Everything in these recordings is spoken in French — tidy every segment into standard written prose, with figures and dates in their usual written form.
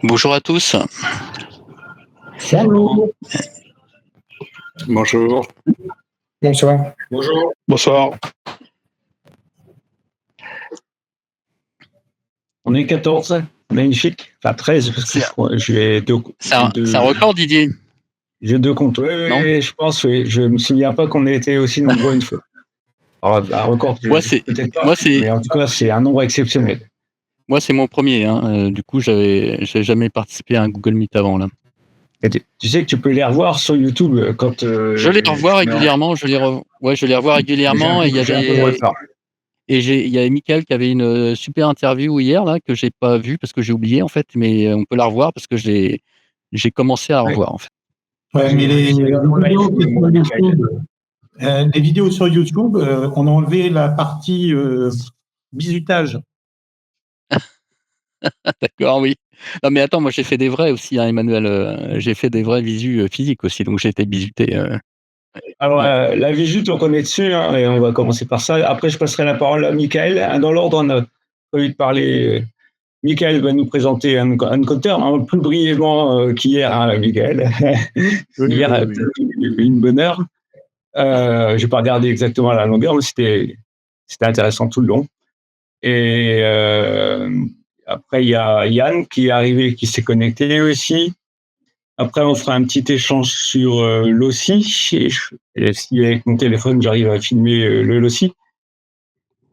Bonjour à tous. Salut. Bonjour. Bonsoir. Bonjour. Bonsoir. On est 14, magnifique. Enfin 13, parce que j'ai deux. C'est un record, Didier. J'ai deux comptes. Oui, je pense, oui. Je me souviens pas qu'on ait été aussi nombreux une fois. Alors, un record, peut-être pas. Mais en tout cas, c'est un nombre exceptionnel. Moi, c'est mon premier. Du coup, j'ai jamais participé à un Google Meet avant, là. Et tu sais que tu peux les revoir sur YouTube quand. Je les revois régulièrement. Je les revois régulièrement. Et il y a Michael qui avait une super interview hier là que j'ai pas vue parce que j'ai oublié en fait, mais on peut la revoir parce que j'ai commencé à la revoir en fait. Ouais, mais les vidéos sur YouTube, on a enlevé la partie bisutage. D'accord, oui. Non mais attends, moi j'ai fait des vrais aussi, hein, Emmanuel. J'ai fait des vrais visus physiques aussi, donc j'ai été bisuté. Alors, la visite, on connaît dessus, hein, et on va commencer par ça. Après, je passerai la parole à Michael. Dans l'ordre, on a prévu de parler. Michael va nous présenter un compteur, plus brièvement qu'hier, hein, Michael. Hier, une bonne heure. Je n'ai pas regardé exactement la longueur, mais c'était intéressant tout le long. Et après, il y a Yann qui est arrivé, qui s'est connecté aussi. Après, on fera un petit échange sur l'OSI. Et si avec mon téléphone, j'arrive à filmer le LOSI.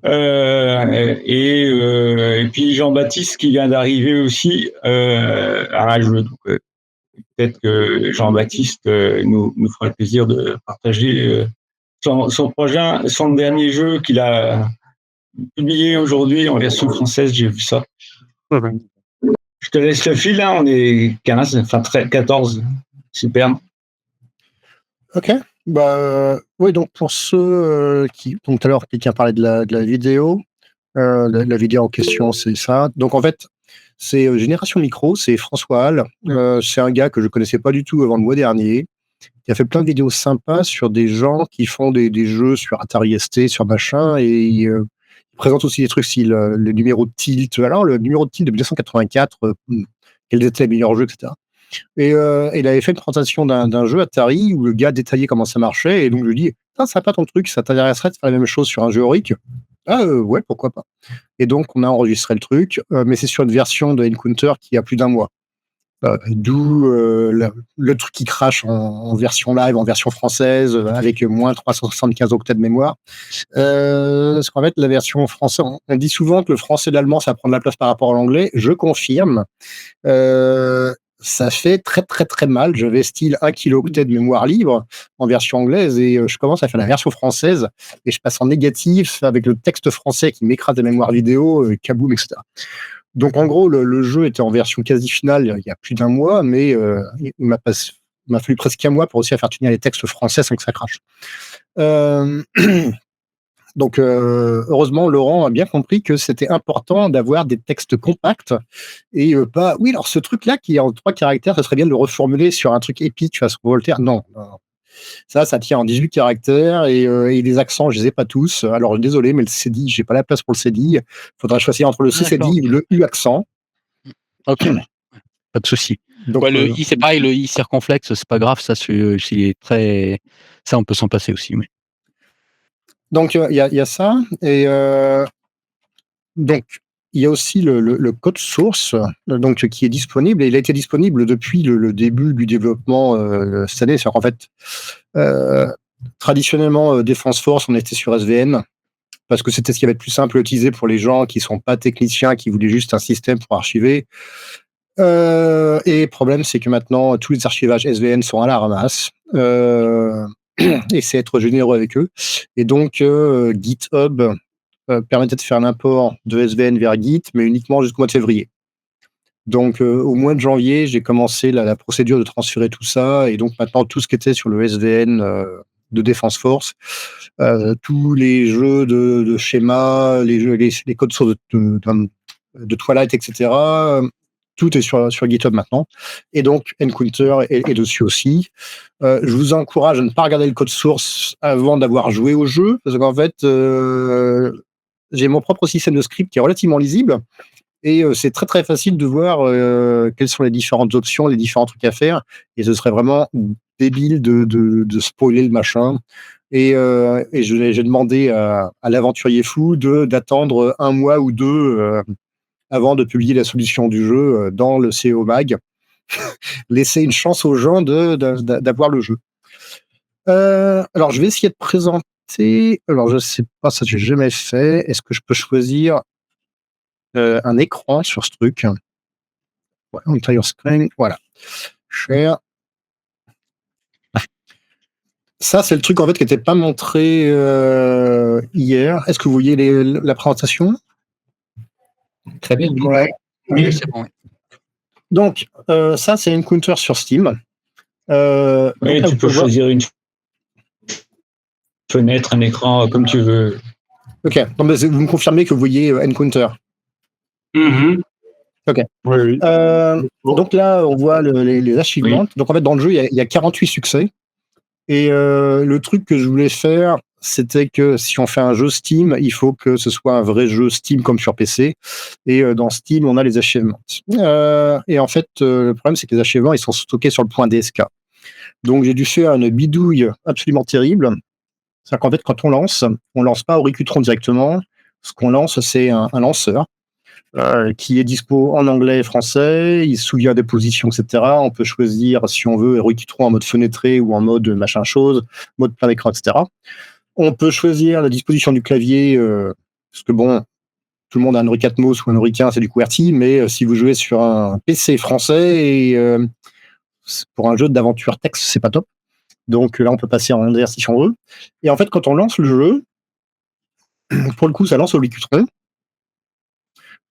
Et puis Jean-Baptiste qui vient d'arriver aussi à un jeu. Donc, peut-être que Jean-Baptiste nous fera le plaisir de partager son projet, son dernier jeu qu'il a publié aujourd'hui en version française. J'ai vu ça. Je te laisse le fil, là. On est 15, enfin 14. Super. Ok. Oui, donc pour ceux donc tout à l'heure, quelqu'un parlait de la vidéo. La vidéo en question, c'est ça. Donc en fait, c'est Génération Micro, c'est François Hall. C'est un gars que je connaissais pas du tout avant le mois dernier, qui a fait plein de vidéos sympas sur des gens qui font des jeux sur Atari ST, sur machin, et il présente aussi des trucs style le numéro de Tilt. Alors, le numéro de Tilt de 1984, quels étaient les meilleurs jeux, etc. Et il avait fait une présentation d'un jeu Atari où le gars détaillait comment ça marchait, et donc je lui dis ça pas ton truc, ça t'intéresserait de faire la même chose sur un jeu Auric? Ouais, pourquoi pas. Et donc on a enregistré le truc, mais c'est sur une version de Encounter qui a plus d'un mois. D'où le truc qui crache en version live, en version française, avec moins 375 octets de mémoire. Parce qu'en fait, la version française, on dit souvent que le français et l'allemand, ça prend de la place par rapport à l'anglais. Je confirme. Ça fait très très très mal. J'avais style 1 kilooctet de mémoire libre en version anglaise et je commence à faire la version française et je passe en négatif avec le texte français qui m'écrase la mémoire vidéo, kaboom, etc. Donc en gros, le jeu était en version quasi finale il y a plus d'un mois, mais il m'a fallu presque un mois pour réussir à faire tenir les textes français sans que ça crache. Donc, heureusement, Laurent a bien compris que c'était important d'avoir des textes compacts et pas. Oui, alors ce truc-là qui est en 3 caractères, ça serait bien de le reformuler sur un truc épique, façon Voltaire. Non. Ça tient en 18 caractères et les accents, je les ai pas tous. Alors, désolé, mais le CDI, j'ai pas la place pour le CDI. Faudra choisir entre le CDI ou le U accent. Ok. Pas de souci. Donc, ouais, le I, c'est pareil, le I circonflexe, c'est pas grave, ça, c'est très. Ça, on peut s'en passer aussi. Mais... Donc, il y a ça. Et donc, il y a aussi le code source donc, qui est disponible. Et il a été disponible depuis le début du développement cette année. C'est-à-dire qu'en fait, traditionnellement, Defense Force, on était sur SVN parce que c'était ce qui avait le plus simple à utiliser pour les gens qui ne sont pas techniciens, qui voulaient juste un système pour archiver. Et le problème, c'est que maintenant, tous les archivages SVN sont à la ramasse. Et c'est être généreux avec eux. Et donc, GitHub permettait de faire l'import de SVN vers Git, mais uniquement jusqu'au mois de février. Donc, au mois de janvier, j'ai commencé la procédure de transférer tout ça. Et donc, maintenant, tout ce qui était sur le SVN de Defense Force, tous les jeux de schéma, les codes sources de Twilight, etc., tout est sur GitHub maintenant. Et donc, Encounter est dessus aussi. Je vous encourage à ne pas regarder le code source avant d'avoir joué au jeu, parce qu'en fait, j'ai mon propre système de script qui est relativement lisible. Et c'est très, très facile de voir, quelles sont les différentes options, les différents trucs à faire et ce serait vraiment débile de spoiler le machin et j'ai demandé à l'aventurier fou d'attendre 1 mois ou 2 avant de publier la solution du jeu, dans le CO Mag. Laisser une chance aux gens d'avoir le jeu. Alors je vais essayer de présenter alors je sais pas, ça j'ai jamais fait. Est-ce que je peux choisir, un écran sur ce truc? Ouais, entire screen, voilà. Share. Ça, c'est le truc en fait qui était pas montré, hier. Est-ce que vous voyez la présentation? Très bien. Ouais. Oui, c'est bon, oui. Donc, ça, c'est Encounter sur Steam. Oui, Donc là, tu vous peux pouvez voir. choisir une fenêtre, un écran, comme tu veux. Ok. Non, mais vous me confirmez que vous voyez Encounter. Ok. Oui, oui. Donc là, on voit les achievements. Oui. Donc en fait, dans le jeu, il y a 48 succès. Et le truc que je voulais faire, c'était que si on fait un jeu Steam, il faut que ce soit un vrai jeu Steam comme sur PC. Et dans Steam, on a les achievements. Et en fait, le problème, c'est que les achievements, ils sont stockés sur le point DSK. Donc j'ai dû faire une bidouille absolument terrible. C'est-à-dire qu'en fait, quand on lance pas Auricutron directement. Ce qu'on lance, c'est un lanceur qui est dispo en anglais et français. Il se souvient des positions, etc. On peut choisir si on veut Auricutron en mode fenêtré ou en mode machin chose, mode plein écran, etc. On peut choisir la disposition du clavier, parce que bon, tout le monde a un Ori 4 Mouse ou un Ori 15, c'est du QWERTY, mais si vous jouez sur un PC français et pour un jeu d'aventure texte, c'est pas top. Donc là, on peut passer en NDR si on veut. Et en fait, quand on lance le jeu, pour le coup, ça lance Auricutron.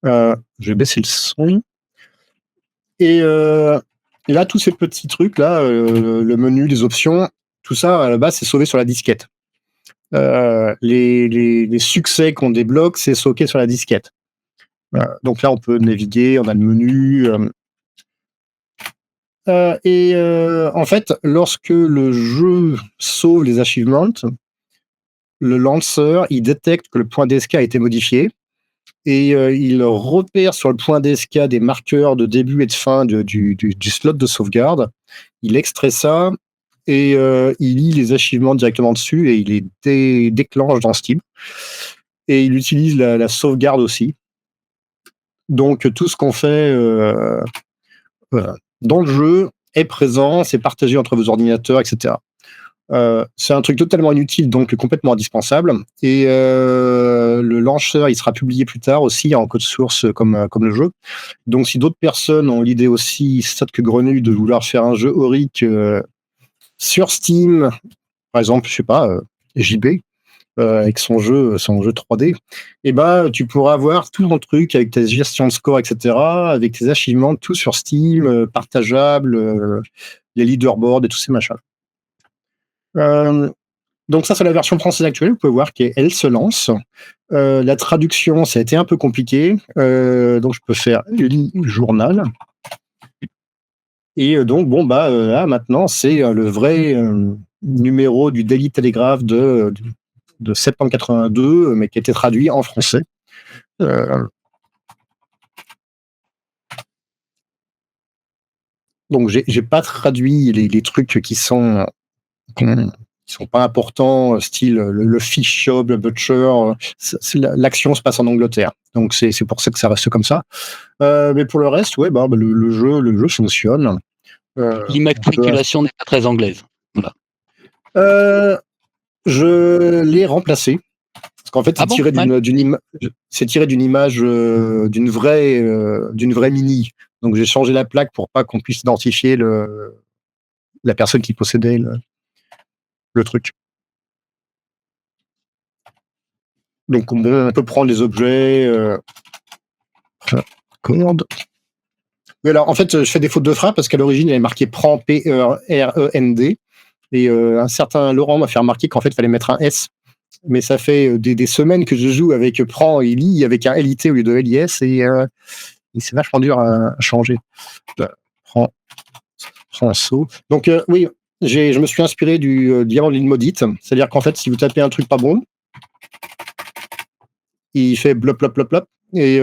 Je vais baisser le son. Et là, tous ces petits trucs là, le menu, les options, tout ça à la base, c'est sauvé sur la disquette. Les succès qu'on débloque, c'est stocké sur la disquette. Donc là, on peut naviguer, on a le menu. En fait, lorsque le jeu sauve les achievements, le lanceur, il détecte que le point DSK a été modifié et il repère sur le point DSK des marqueurs de début et de fin du slot de sauvegarde. Il extrait ça et il lit les achievements directement dessus et il les déclenche dans Steam. Et il utilise la sauvegarde aussi. Donc tout ce qu'on fait dans le jeu est présent, c'est partagé entre vos ordinateurs, etc. C'est un truc totalement inutile, donc complètement indispensable. Et le lanceur, il sera publié plus tard aussi en code source comme le jeu. Donc si d'autres personnes ont l'idée aussi, sad que grenouille, de vouloir faire un jeu Auric sur Steam, par exemple, je sais pas, JB, avec son jeu 3D, et ben tu pourras avoir tout ton truc avec ta gestion de score, etc., avec tes achievements, tout sur Steam, partageable, les leaderboards et tous ces machins. Donc ça, c'est la version française actuelle. Vous pouvez voir qu'elle se lance. La traduction, ça a été un peu compliqué. Donc je peux faire journal. Et donc bon là maintenant, c'est le vrai numéro du Daily Telegraph de septembre 82, mais qui a été traduit en français. Donc j'ai pas traduit les trucs qui sont pas importants, style le fish shop, le butcher. L'action se passe en Angleterre, donc c'est pour ça que ça reste comme ça. Mais pour le reste, ouais, le jeu fonctionne. L'immatriculation n'est pas très anglaise. Voilà. Je l'ai remplacé. Parce qu'en fait, c'est tiré d'une image d'une vraie Mini. Donc j'ai changé la plaque pour pas qu'on puisse identifier la personne qui possédait le truc. Donc on peut prendre les objets. Commande. Mais alors en fait, je fais des fautes de frappe parce qu'à l'origine, il est marqué prend P-R-E-N-D. Et un certain Laurent m'a fait remarquer qu'en fait, il fallait mettre un S. Mais ça fait des semaines que je joue avec prend et lit avec un LIT au lieu de LIS et c'est vachement dur à changer. Prend saut. Donc oui, je me suis inspiré du diamant de l'île maudite. C'est-à-dire qu'en fait, si vous tapez un truc pas bon, il fait blop blop blop blop. Et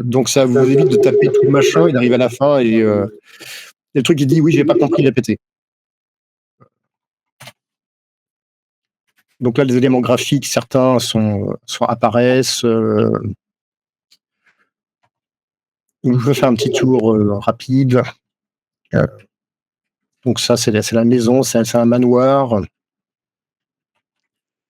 donc ça vous évite de taper tout le machin et d'arriver à la fin et le truc il dit oui j'ai pas compris, répétez. Donc là les éléments graphiques certains apparaissent. Je vais faire un petit tour rapide. Donc ça c'est la maison, c'est un manoir.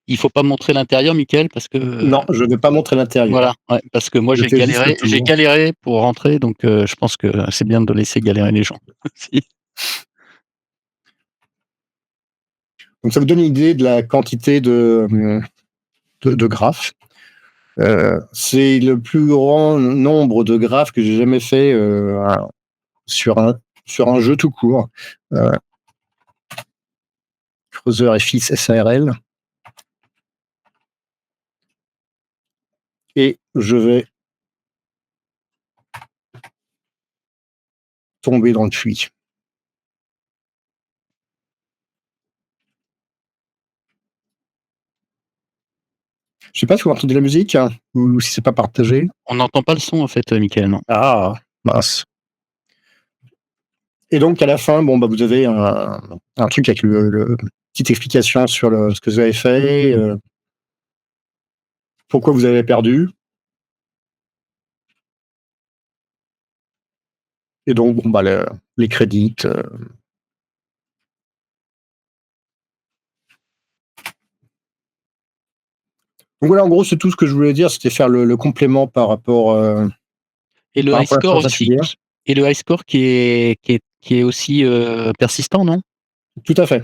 Il faut pas montrer l'intérieur, Mickaël, parce que Non, je ne vais pas montrer l'intérieur. voilà, ouais, parce que moi Je j'ai fais juste le tour. galéré pour rentrer, donc je pense que c'est bien de laisser galérer les gens aussi. Donc ça vous donne une idée de la quantité de graphes. C'est le plus grand nombre de graphes que j'ai jamais fait sur un jeu tout court. Creuseur FX SARL. Et je vais tomber dans le puits. Je sais pas si vous entendez la musique hein, ou si c'est pas partagé. On n'entend pas le son en fait, Mickaël, non. Ah, mince. Et donc à la fin, bon bah vous avez un truc avec le petite explication sur ce que vous avez fait, pourquoi vous avez perdu. Et donc bon bah les crédits. Donc voilà, en gros, c'est tout ce que je voulais dire, c'était faire le complément par rapport. Et le par high rapport à la score séance aussi. atelière. Et le high score qui est aussi persistant, non? Tout à fait.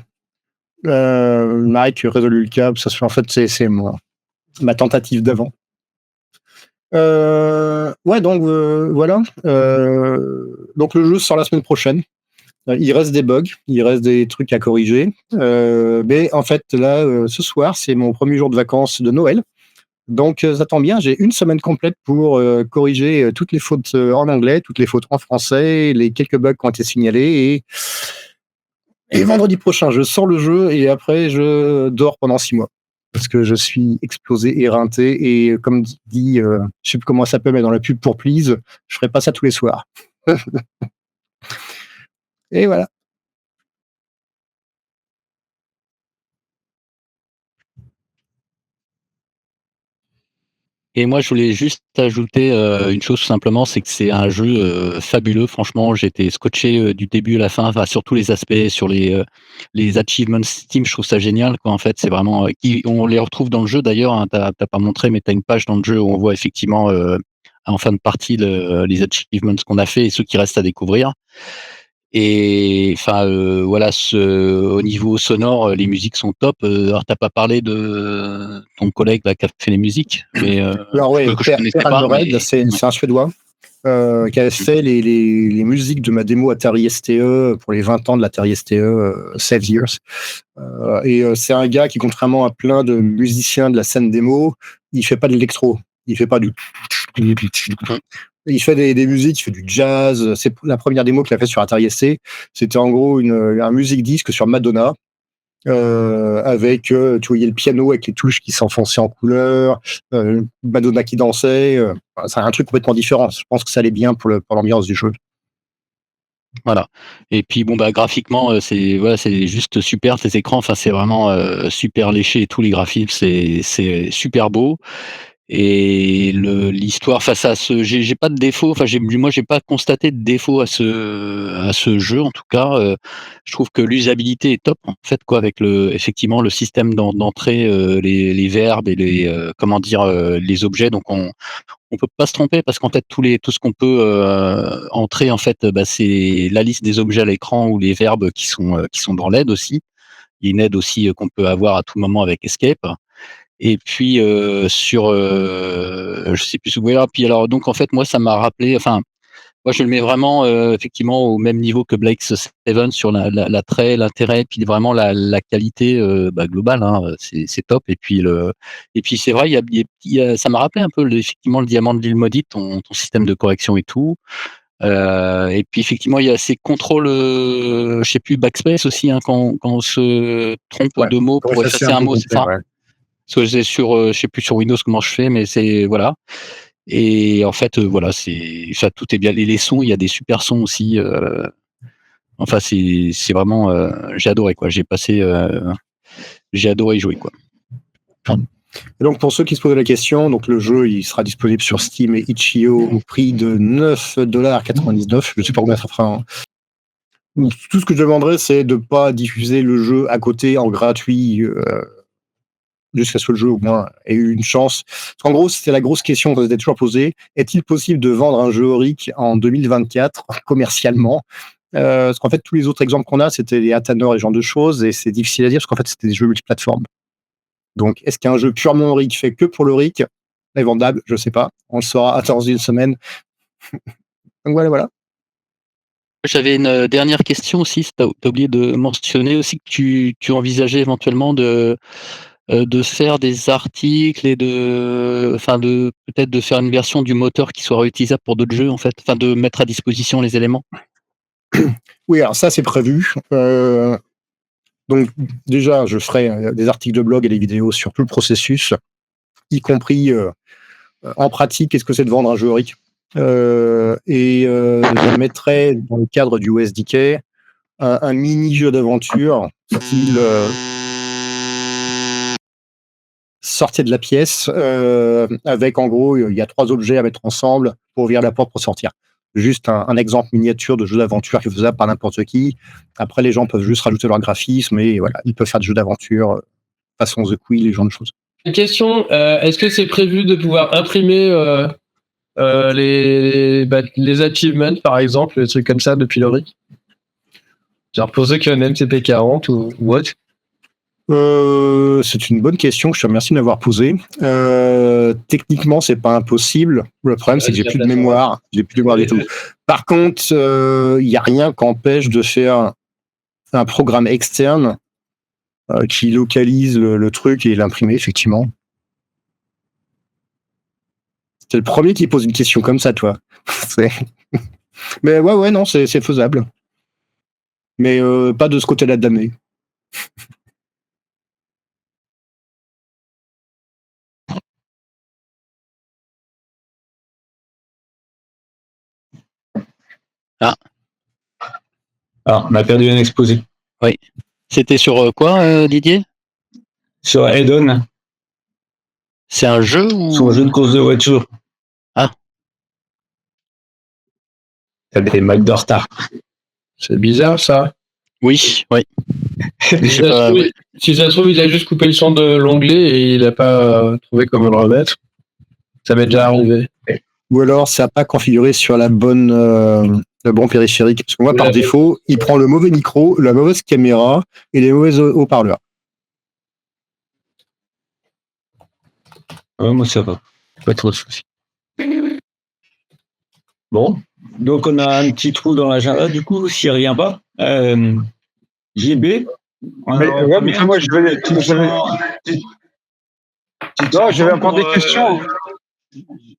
Marie, tu as résolu le cas. Ça se fait en fait, c'est ma tentative d'avant. Ouais, donc voilà. Donc le jeu sort la semaine prochaine. Il reste des bugs, il reste des trucs à corriger. Mais en fait, là, ce soir, c'est mon premier jour de vacances de Noël. Donc, ça tombe bien, j'ai une semaine complète pour corriger toutes les fautes en anglais, toutes les fautes en français, les quelques bugs qui ont été signalés. Et vendredi prochain, je sors le jeu et après, je dors pendant 6 mois. Parce que je suis explosé, éreinté. Et comme dit, je sais plus comment ça s'appelle, mais dans la pub pour Please, je ferai pas ça tous les soirs. Et voilà. Et moi, je voulais juste ajouter une chose tout simplement, c'est que c'est un jeu fabuleux. Franchement, j'étais scotché du début à la fin, enfin, sur tous les aspects, sur les achievements Steam. Je trouve ça génial, quoi. En fait, c'est vraiment on les retrouve dans le jeu d'ailleurs. Hein, t'as pas montré, mais t'as une page dans le jeu où on voit effectivement en fin de partie les achievements qu'on a fait et ceux qui restent à découvrir. Et enfin, voilà, au niveau sonore, les musiques sont top. Alors, t'as pas parlé de ton collègue là qui a fait les musiques, mais Alors ouais, que je connaissais pas. Mais c'est un Suédois qui avait fait les musiques de ma démo Atari STE pour les 20 ans de l'Atari STE, Save Years. Et c'est un gars qui, contrairement à plein de musiciens de la scène démo, il fait pas de l'électro. Il fait pas du... Il fait des musiques, il fait du jazz. C'est la première démo qu'il a fait sur Atari ST. C'était en gros un musique disque sur Madonna. Avec tu voyais le piano avec les touches qui s'enfonçaient en couleur, Madonna qui dansait, c'est un truc complètement différent. Je pense que ça allait bien pour l'ambiance du jeu. voilà. Et puis bon bah graphiquement, c'est juste super ces écrans. Enfin, c'est vraiment super léché et tous les graphismes, c'est super beau. Et l'histoire face à j'ai pas de défaut, enfin moi j'ai pas constaté de défaut à ce jeu en tout cas. Je trouve que l'usabilité est top en fait quoi, avec effectivement le système d'entrée, les verbes et comment dire, les objets. Donc on peut pas se tromper parce qu'en fait tout ce qu'on peut entrer en fait, bah, c'est la liste des objets à l'écran ou les verbes qui sont dans l'aide aussi. Il y a une aide aussi qu'on peut avoir à tout moment avec Escape. Et puis je sais plus où. Voilà, puis alors donc en fait moi ça m'a rappelé, enfin moi je le mets vraiment effectivement au même niveau que Blake's 7 sur l'attrait, l'intérêt, puis vraiment la qualité bah, globale, hein, c'est top. Et puis c'est vrai, ça m'a rappelé un peu effectivement le diamant de l'île maudite, ton système de correction et tout. Et puis effectivement il y a ces contrôles, je sais plus, backspace aussi, hein, quand on se trompe de mots pour effacer un mot, c'est ça? Ouais. Parce que c'est sur, je sais plus sur Windows comment je fais, mais c'est voilà. Et en fait, voilà, ça tout est bien. Les sons, il y a des super sons aussi. Enfin, c'est vraiment, j'ai adoré quoi. J'ai adoré y jouer quoi. Et donc, pour ceux qui se posaient la question, donc le jeu, il sera disponible sur Steam et itch.io au prix de $9,99. Je sais pas combien ça fera. Hein. Tout ce que je demanderais, c'est de pas diffuser le jeu à côté en gratuit jusqu'à ce que le jeu au moins ait eu une chance. Parce qu'en gros, c'était la grosse question qu'on s'était toujours posée. Est-il possible de vendre un jeu Auric en 2024 commercialement? Parce qu'en fait, tous les autres exemples qu'on a, c'était les Athanor et ce genre de choses, et c'est difficile à dire parce qu'en fait, c'était des jeux multiplateformes. Donc, est-ce qu'un jeu purement Auric fait que pour l'Auric est vendable? Je sais pas. On le saura dans une semaine. Donc voilà. J'avais une dernière question aussi. T'as oublié de mentionner aussi que tu envisageais éventuellement de faire des articles et peut-être de faire une version du moteur qui soit réutilisable pour d'autres jeux en fait. Enfin, de mettre à disposition les éléments. Oui, alors ça, c'est prévu. Donc, déjà, je ferai des articles de blog et des vidéos sur tout le processus, y compris en pratique, qu'est-ce que c'est de vendre un jeu Auric. Je mettrai dans le cadre du OSDK un mini jeu d'aventure style sortir de la pièce avec en gros il y a 3 objets à mettre ensemble pour ouvrir la porte pour sortir. Juste un exemple miniature de jeu d'aventure qui est faisable par n'importe qui. Après, les gens peuvent juste rajouter leur graphisme et voilà, ils peuvent faire des jeux d'aventure façon The Quill, les genres de choses. Une question, est-ce que c'est prévu de pouvoir imprimer les achievements, par exemple, des trucs comme ça depuis l'Auric? Genre pour ceux qui ont un MCP40 ou autre? C'est une bonne question, je te remercie de m'avoir posé. Techniquement, c'est pas impossible. Le problème, c'est que j'ai plus de mémoire. J'ai plus de mémoire du tout. Par contre, il n'y a rien qu'empêche de faire un programme externe qui localise le truc et l'imprimer, effectivement. C'est le premier qui pose une question comme ça, toi. Mais ouais, non, c'est faisable. Mais pas de ce côté-là de l'année. Ah, on a perdu un exposé. Oui. C'était sur quoi, Didier? Sur Hedon. C'est un jeu ou Sur un jeu de course de voiture. Ah. T'as des Mac de retard. C'est bizarre ça. Oui. Si ça se trouve, il a juste coupé le son de l'onglet et il n'a pas trouvé comment le remettre. Ça m'est déjà arrivé. Ou alors, ça n'a pas configuré sur le bon périphérique. Parce que moi, par défaut, il prend le mauvais micro, la mauvaise caméra et les mauvais haut-parleurs. Moi, ça va. Pas trop de soucis. Bon, donc on a un petit trou dans l'agenda, du coup, s'il n'y a rien pas. JB. Moi, j'avais encore des questions.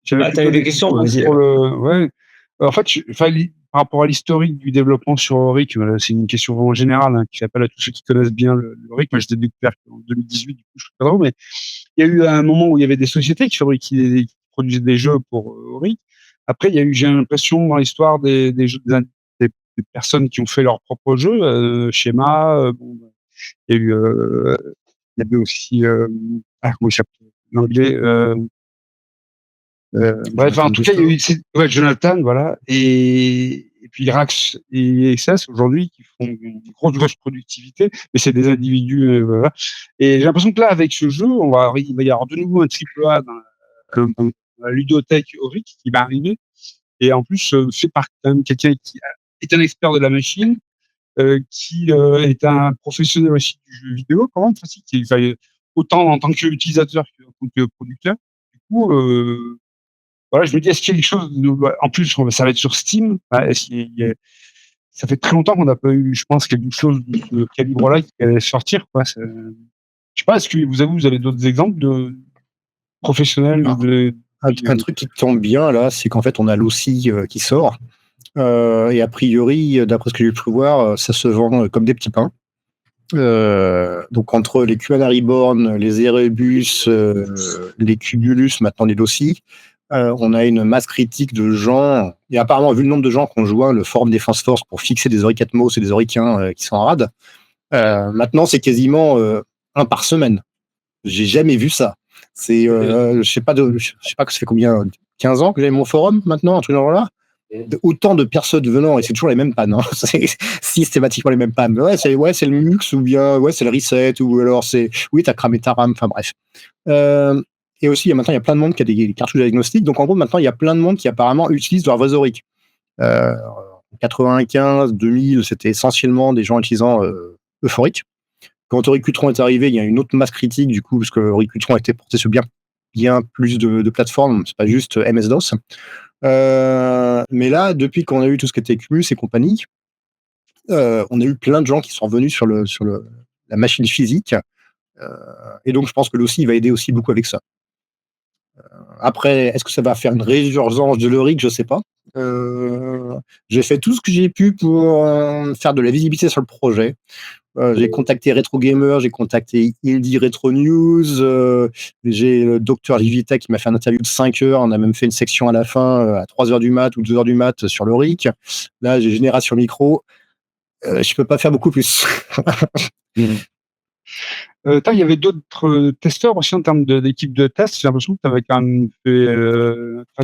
T'avais des questions, vas-y. En fait, par rapport à l'historique du développement sur Auric, c'est une question vraiment générale qui s'appelle à tous ceux qui connaissent bien le Auric. Moi, je l'ai découvert en 2018, du coup, je suis pas drôle, mais il y a eu un moment où il y avait des sociétés qui produisaient des jeux pour Auric. Après, il y a eu, j'ai l'impression, dans l'histoire des personnes qui ont fait leurs propres jeux, Schema, il y avait aussi, comment il s'appelle l'anglais, bref, en tout cas, il y a eu Jonathan, voilà, et puis Rax et XS aujourd'hui qui font une grosse productivité, mais c'est des individus, voilà. Et j'ai l'impression que là, avec ce jeu, il va y avoir de nouveau un AAA dans la ludothèque Auric qui va arriver, et en plus fait par quand même quelqu'un qui est un expert de la machine, qui est un professionnel aussi du jeu vidéo, quand même, qui autant en tant qu'utilisateur qu'en tant que producteur. Du coup, voilà, je me dis, est-ce qu'il y a quelque chose en plus, ça va être sur Steam. Ça fait très longtemps qu'on n'a pas eu, je pense, quelque chose de ce calibre-là qui allait sortir. Je sais pas, est-ce que vous avez d'autres exemples de professionnels Un truc qui tombe bien, là, c'est qu'en fait, on a l'OSI qui sort. Et a priori, d'après ce que j'ai pu voir, ça se vend comme des petits pains. Donc entre les QAnon Reborn, les Erebus, les Cubulus, maintenant les Loci, On a une masse critique de gens, et apparemment, vu le nombre de gens qui ont joint le forum Défense Force pour fixer des Auric Atmos et des Auricains qui sont en rade, maintenant c'est quasiment un par semaine. J'ai jamais vu ça. C'est, je sais pas que ça fait combien, 15 ans que j'ai mon forum maintenant, un truc dans là. Autant de personnes venant, et c'est toujours les mêmes pannes, hein. C'est systématiquement les mêmes pannes. Ouais, c'est le mux, ou bien ouais, c'est le reset, ou alors oui, t'as cramé ta RAM, enfin bref. Et aussi, maintenant, il y a plein de monde qui a des cartouches diagnostiques. Donc, en gros, maintenant, il y a plein de monde qui apparemment utilisent leur vrais Auric. En 95, 2000, c'était essentiellement des gens utilisant Euphoric. Quand Auric Qtron est arrivé, il y a une autre masse critique, du coup, parce que Auric Qtron a été porté sur bien plus de plateformes. C'est pas juste MS-DOS. Mais là, depuis qu'on a eu tout ce qui était Cumulus et compagnie, on a eu plein de gens qui sont revenus sur la machine physique. Et donc, je pense que l'OSI va aider aussi beaucoup avec ça. Après, est-ce que ça va faire une résurgence de l'Euric? Je sais pas. J'ai fait tout ce que j'ai pu pour faire de la visibilité sur le projet. J'ai contacté Retro Gamer, j'ai contacté Indie Retro News, j'ai le docteur Livita qui m'a fait un interview de 5 heures, on a même fait une section à la fin à 3 heures du mat ou 2 heures du mat sur l'Euric. Là, j'ai Génération Micro. Je peux pas faire beaucoup plus. Il y avait d'autres testeurs aussi en termes d'équipe de test. J'ai l'impression que tu avais quand même fait,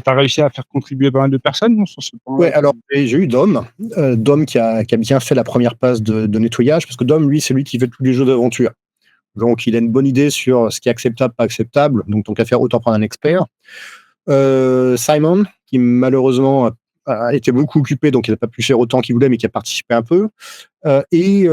t'as réussi à faire contribuer pas mal de personnes, non, sur ce point. Ouais, alors j'ai eu Dom qui a bien fait la première passe de nettoyage, parce que Dom, lui, c'est lui qui fait tous les jeux d'aventure. Donc, il a une bonne idée sur ce qui est acceptable, pas acceptable. Donc, tant qu'à faire, autant prendre un expert. Simon, qui malheureusement a été beaucoup occupé, donc il n'a pas pu faire autant qu'il voulait, mais qui a participé un peu. Et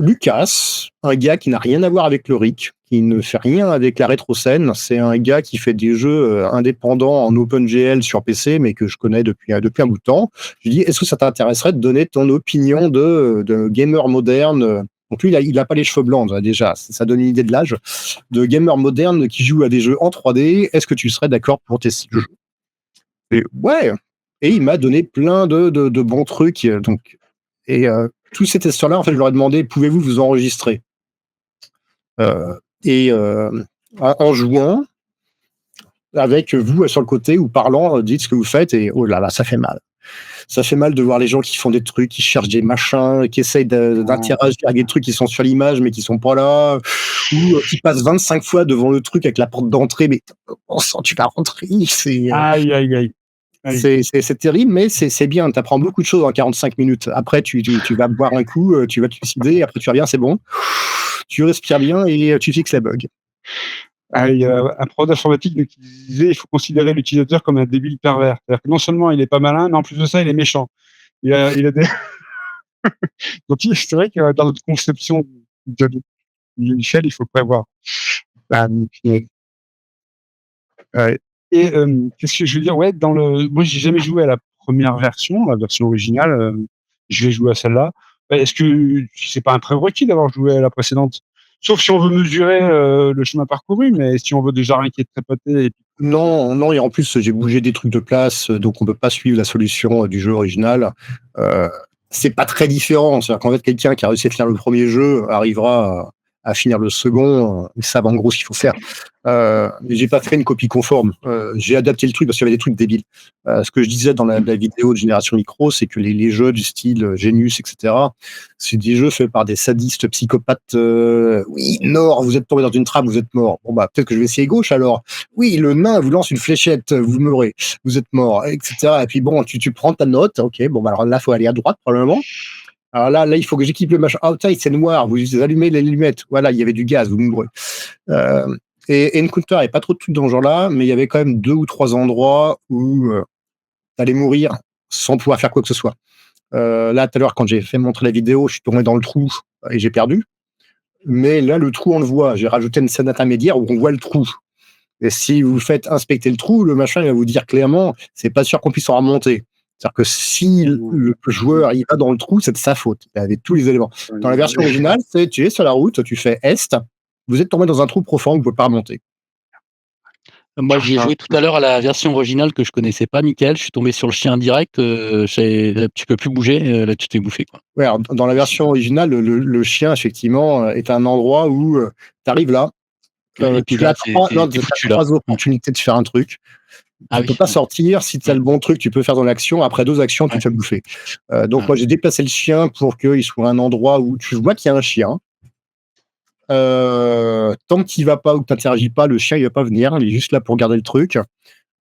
Lucas, un gars qui n'a rien à voir avec le RIC, qui ne fait rien avec la rétroscène. C'est un gars qui fait des jeux indépendants en OpenGL sur PC, mais que je connais depuis un bout de temps. Je lui dis, est-ce que ça t'intéresserait de donner ton opinion de gamer moderne? Donc lui, il a pas les cheveux blancs déjà, ça donne une idée de l'âge. De gamer moderne qui joue à des jeux en 3D, est-ce que tu serais d'accord pour tester le jeu? Et ouais. Et il m'a donné plein de bons trucs. Donc, et tous ces testeurs-là, en fait, je leur ai demandé, pouvez-vous vous enregistrer? En jouant avec vous sur le côté ou parlant, dites ce que vous faites, et oh là là, ça fait mal. Ça fait mal de voir les gens qui font des trucs, qui cherchent des machins, qui essayent d'interagir avec des trucs qui sont sur l'image mais qui sont pas là, ou qui passent 25 fois devant le truc avec la porte d'entrée, mais on sent tu vas rentrer. Aïe, aïe, aïe. C'est terrible, mais c'est bien. Tu apprends beaucoup de choses en 45 minutes. Après, tu vas boire un coup, tu vas te suicider, après tu reviens, c'est bon. Tu respires bien et tu fixes la bug. Il y a un prof d'informatique qui disait qu'il faut considérer l'utilisateur comme un débile pervers. C'est-à-dire que non seulement il est pas malin, mais en plus de ça, il est méchant. Il a des... Donc, c'est vrai que dans notre conception d'une échelle, il faut prévoir. Qu'est-ce que je veux dire? Ouais, moi, j'ai jamais joué à la première version, la version originale. Je vais jouer à celle-là. Est-ce que c'est pas un prérequis d'avoir joué à la précédente? Sauf si on veut mesurer le chemin parcouru, mais si on veut déjà rien qui est trépoté. Non, et en plus, j'ai bougé des trucs de place, donc on peut pas suivre la solution du jeu original. C'est pas très différent. C'est-à-dire qu'en fait, quelqu'un qui a réussi à finir le premier jeu arrivera à finir le second. Ils savent en gros ce qu'il faut faire. J'ai pas fait une copie conforme. J'ai adapté le truc parce qu'il y avait des trucs débiles. Ce que je disais dans la vidéo de Génération Micro, c'est que les jeux du style Genius, etc., c'est des jeux faits par des sadistes psychopathes. Oui, Nord, vous êtes tombé dans une trappe, vous êtes mort. Bon, bah, peut-être que je vais essayer gauche alors. Oui, le nain vous lance une fléchette, vous mourrez, vous êtes mort, etc. Et puis bon, tu prends ta note, ok, bon, bah, alors là, faut aller à droite, probablement. Alors là, il faut que j'équipe le machin. Ah, putain, c'est noir, vous allumez les lunettes. Voilà, il y avait du gaz, vous mourrez. Et Encounter, il n'y avait pas trop de trucs dans ce genre-là, mais il y avait quand même 2 ou 3 endroits où tu allais mourir sans pouvoir faire quoi que ce soit. Là, tout à l'heure, quand j'ai fait montrer la vidéo, je suis tombé dans le trou et j'ai perdu. Mais là, le trou, on le voit. J'ai rajouté une scène intermédiaire où on voit le trou. Et si vous faites inspecter le trou, le machin, il va vous dire clairement, c'est pas sûr qu'on puisse en remonter. C'est-à-dire que si le joueur il va dans le trou, c'est de sa faute. Il avait tous les éléments. Dans la version originale, tu es sur la route, tu fais Est, vous êtes tombé dans un trou profond, vous ne pouvez pas remonter. Moi, j'y ai joué tout à l'heure à la version originale que je connaissais pas, Mickaël. Je suis tombé sur le chien direct. Tu peux plus bouger. Là, tu t'es bouffé, quoi. Ouais, alors, dans la version originale, le chien, effectivement, est un endroit où tu arrives là, Et puis Tu as là, t'as t'es foutu là. 3 opportunités de faire un truc. Ah Tu oui. peux pas sortir. Si tu as le bon truc, tu peux faire ton action. Après 2 actions, tu te fais bouffer. Donc moi, j'ai déplacé le chien pour qu'il soit à un endroit où tu vois qu'il y a un chien. Tant qu'il va pas ou que tu n'interagis pas, le chien il va pas venir. Il est juste là pour garder le truc.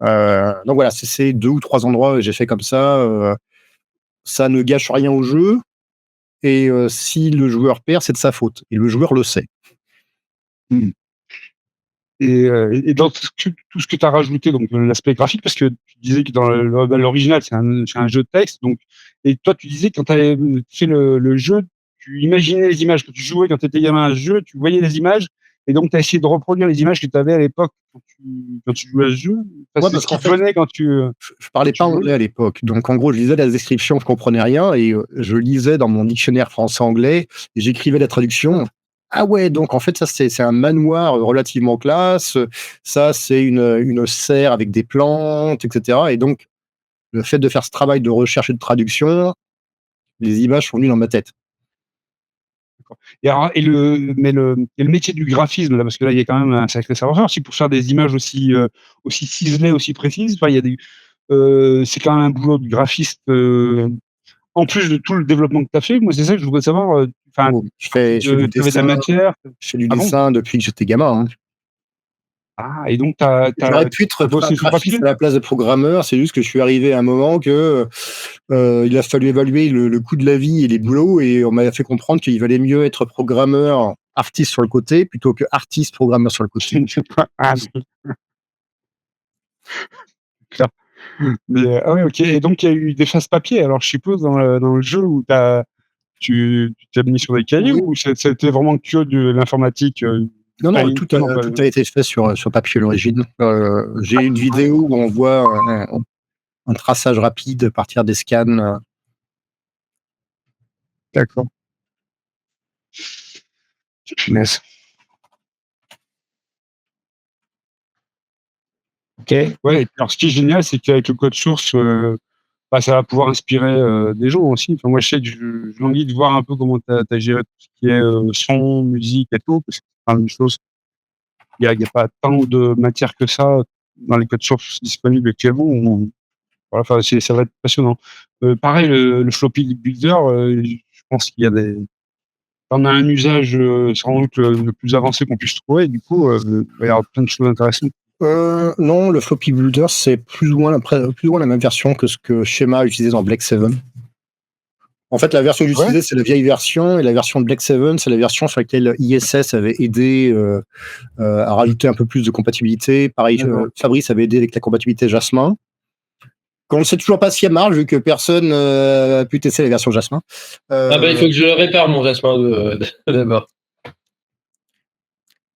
Donc voilà, c'est 2 ou 3 endroits que j'ai fait comme ça. Ça ne gâche rien au jeu. Et si le joueur perd, c'est de sa faute. Et le joueur le sait. Et dans tout ce que tu as rajouté, donc l'aspect graphique, parce que tu disais que dans l'original, c'est un jeu de texte, donc, et toi, tu disais que quand tu avais fait le jeu, tu imaginais les images. Quand tu jouais, quand tu étais gamin à ce jeu, tu voyais les images, et donc tu as essayé de reproduire les images que tu avais à l'époque quand tu jouais à ce jeu. Enfin, Ouais, c'est parce ce qui qu'en te fait, venait quand tu. je parlais pas jouais. anglais à l'époque. Donc, en gros, je lisais la description, je comprenais rien, et je lisais dans mon dictionnaire français-anglais, et j'écrivais la traduction. Ah ouais, donc en fait, ça, c'est un manoir relativement classe. Ça, c'est une serre avec des plantes, etc. Et donc, le fait de faire ce travail de recherche et de traduction, les images sont venues dans ma tête. Et, alors, et le métier du graphisme, là, parce que là, il y a quand même un sacré savoir-faire aussi pour faire des images aussi ciselées, aussi précises. Enfin, il y a c'est quand même un boulot du graphiste, en plus de tout le développement que tu as fait. Moi, c'est ça que je voudrais savoir. Enfin, Je fais du tu avais de la dessin, matière. je fais du Ah bon? dessin depuis que j'étais gamin. Hein. Ah, et donc, tu as J'aurais pu être bossé sur graphiste papier? à la place de programmeur. C'est juste que je suis arrivé à un moment que il a fallu évaluer le coût de la vie et les boulots, et on m'a fait comprendre qu'il valait mieux être programmeur artiste sur le côté plutôt que artiste programmeur sur le côté. Ah, clair. Mais, ah ouais, ok. Et donc, il y a eu des phases papier, alors, je suppose, dans le jeu où tu t'es mis sur des cahiers, Oui. ou c'était vraiment que de l'informatique? Non, non, Enfin, tout non, pas- a été fait sur papier à l'origine. J'ai une vidéo où on voit un traçage rapide à partir des scans. D'accord. Punaise. Ok. Ouais, et puis alors, ce qui est génial, c'est qu'avec le code source, ça va pouvoir inspirer des gens aussi. Enfin, moi, je sais que j'ai envie de voir un peu comment tu as géré tout ce qui est son, musique et tout, parce que c'est quand même une chose. Il y a pas tant de matière que ça dans les codes sources disponibles actuellement. Voilà, enfin, ça va être passionnant. Pareil, le floppy builder, je pense qu'il y a on a un usage sans doute le plus avancé qu'on puisse trouver. Du coup, il va y avoir plein de choses intéressantes. Non, le floppy builder, c'est plus ou moins la même version que ce que Schema utilisait dans Black 7. En fait, la version que j'utilisais, c'est la vieille version, et la version de Black 7, c'est la version sur laquelle ISS avait aidé à rajouter un peu plus de compatibilité. Pareil, Fabrice avait aidé avec la compatibilité Jasmin. On ne sait toujours pas si elle marche, vu que personne n'a pu tester la version Jasmin. il faut que je répare mon Jasmin d'abord.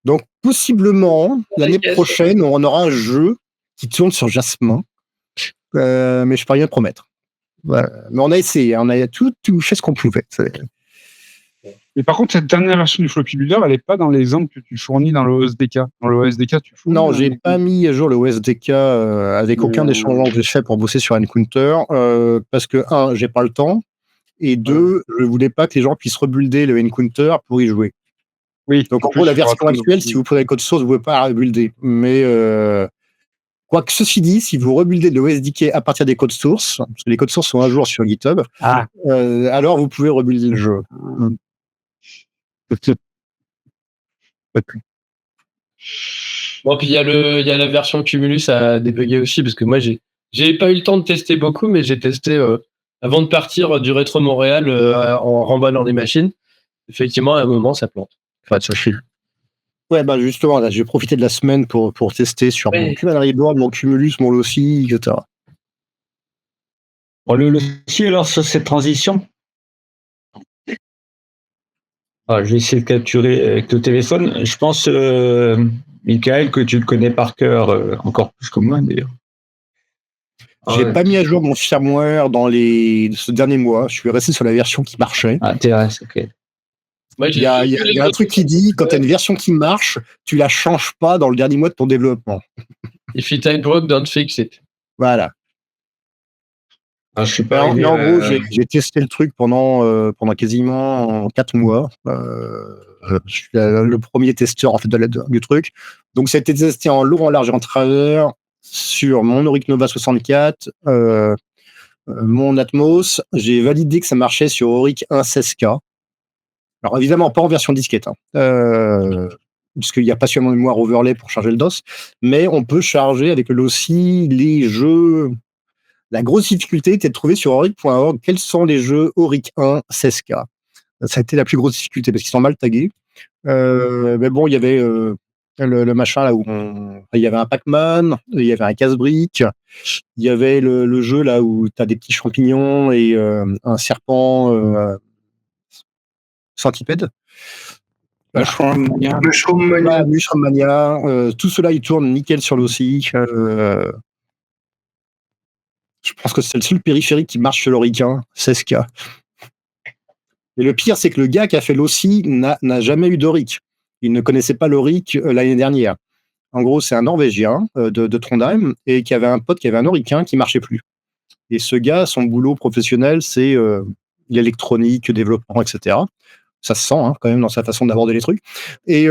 Donc, possiblement, l'année prochaine, on aura un jeu qui tourne sur Jasmin, mais je ne peux rien promettre. Voilà. Mais on a essayé, on a tout fait ce qu'on pouvait. Mais par contre, cette dernière version du floppy builder, elle n'est pas dans l'exemple que tu fournis dans le OSDK. Dans le OSDK, tu fournis. Non, j'ai pas mis à jour le OSDK avec aucun des changements que j'ai fait pour bosser sur Encounter, parce que, un, j'ai pas le temps, et deux, je voulais pas que les gens puissent rebuilder le Encounter pour y jouer. Oui. Donc, en gros, la version actuelle, si vous prenez le code source, vous ne pouvez pas la rebuilder. Mais, quoique ceci dit, si vous rebuildez le OSDK à partir des codes sources, parce que les codes sources sont à jour sur GitHub, alors vous pouvez rebuilder le jeu. Bon, puis il y a la version Cumulus à débugger aussi, parce que moi, j'ai pas eu le temps de tester beaucoup, mais j'ai testé avant de partir du Rétro Montréal en remballant les machines. Effectivement, à un moment, ça plante. Enfin, ça chie. Ouais, bah justement, là, j'ai profité de la semaine pour tester sur mon Kubernetes Board, mon Cumulus, mon Loci, etc. Bon, le Loci, alors, sur cette transition, je vais essayer de capturer avec le téléphone. Je pense, Michael, que tu le connais par cœur, encore plus que moi, d'ailleurs. J'ai pas mis à jour mon firmware ce dernier mois. Je suis resté sur la version qui marchait. Ah, TRS, ok. Il y a un truc qui dit, quand tu as une version qui marche, tu la changes pas dans le dernier mois de ton développement. If it ain't broke, don't fix it. Voilà. Je suis pas en gros, j'ai testé le truc pendant quasiment 4 mois. je suis le premier testeur en fait du truc. Donc ça a été testé en long, en large et en travers sur mon Auric Nova 64, mon Atmos. J'ai validé que ça marchait sur Auric 1 16K. Alors évidemment pas en version disquette, puisqu'il n'y a pas seulement une mémoire overlay pour charger le DOS, mais on peut charger avec le LOCI les jeux. La grosse difficulté était de trouver sur Auric.org quels sont les jeux Auric 1 16K. Ça a été la plus grosse difficulté parce qu'ils sont mal tagués. Mais bon, il y avait le machin là où il y avait un Pac-Man, il y avait un casse-brique, il y avait le jeu là où tu as des petits champignons et un serpent centipède. Mushroom Mania. Mushroom Mania. Tout cela, il tourne nickel sur l'OCI. Je pense que c'est le seul périphérique qui marche sur l'Auric 1 16K. Et le pire, c'est que le gars qui a fait l'OCI n'a jamais eu d'Auric. Il ne connaissait pas l'Auric l'année dernière. En gros, c'est un Norvégien de Trondheim et qui avait un pote qui avait un Auric 1 qui marchait plus. Et ce gars, son boulot professionnel, c'est l'électronique, le développement, etc. Ça se sent quand même dans sa façon d'aborder les trucs. Et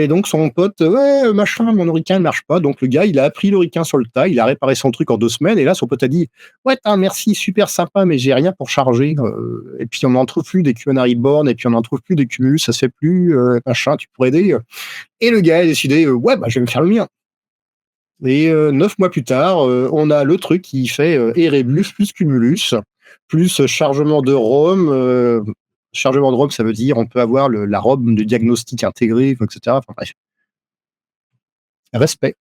donc son pote, machin, mon Auric 1 ne marche pas. Donc le gars, il a appris l'Auric 1 sur le tas, il a réparé son truc en 2 semaines. Et là, son pote a dit, ouais, merci, super sympa, mais j'ai rien pour charger. Et puis on n'en trouve plus des QNR Born, et puis on n'en trouve plus des Cumulus, ça se fait plus, machin, tu pourrais aider. Et le gars a décidé, je vais me faire le mien. Et 9 mois plus tard, on a le truc qui fait Erebus plus Cumulus, plus chargement de ROM. Chargement de ROM, ça veut dire on peut avoir la ROM de diagnostic intégrée, etc. Enfin bref. Respect.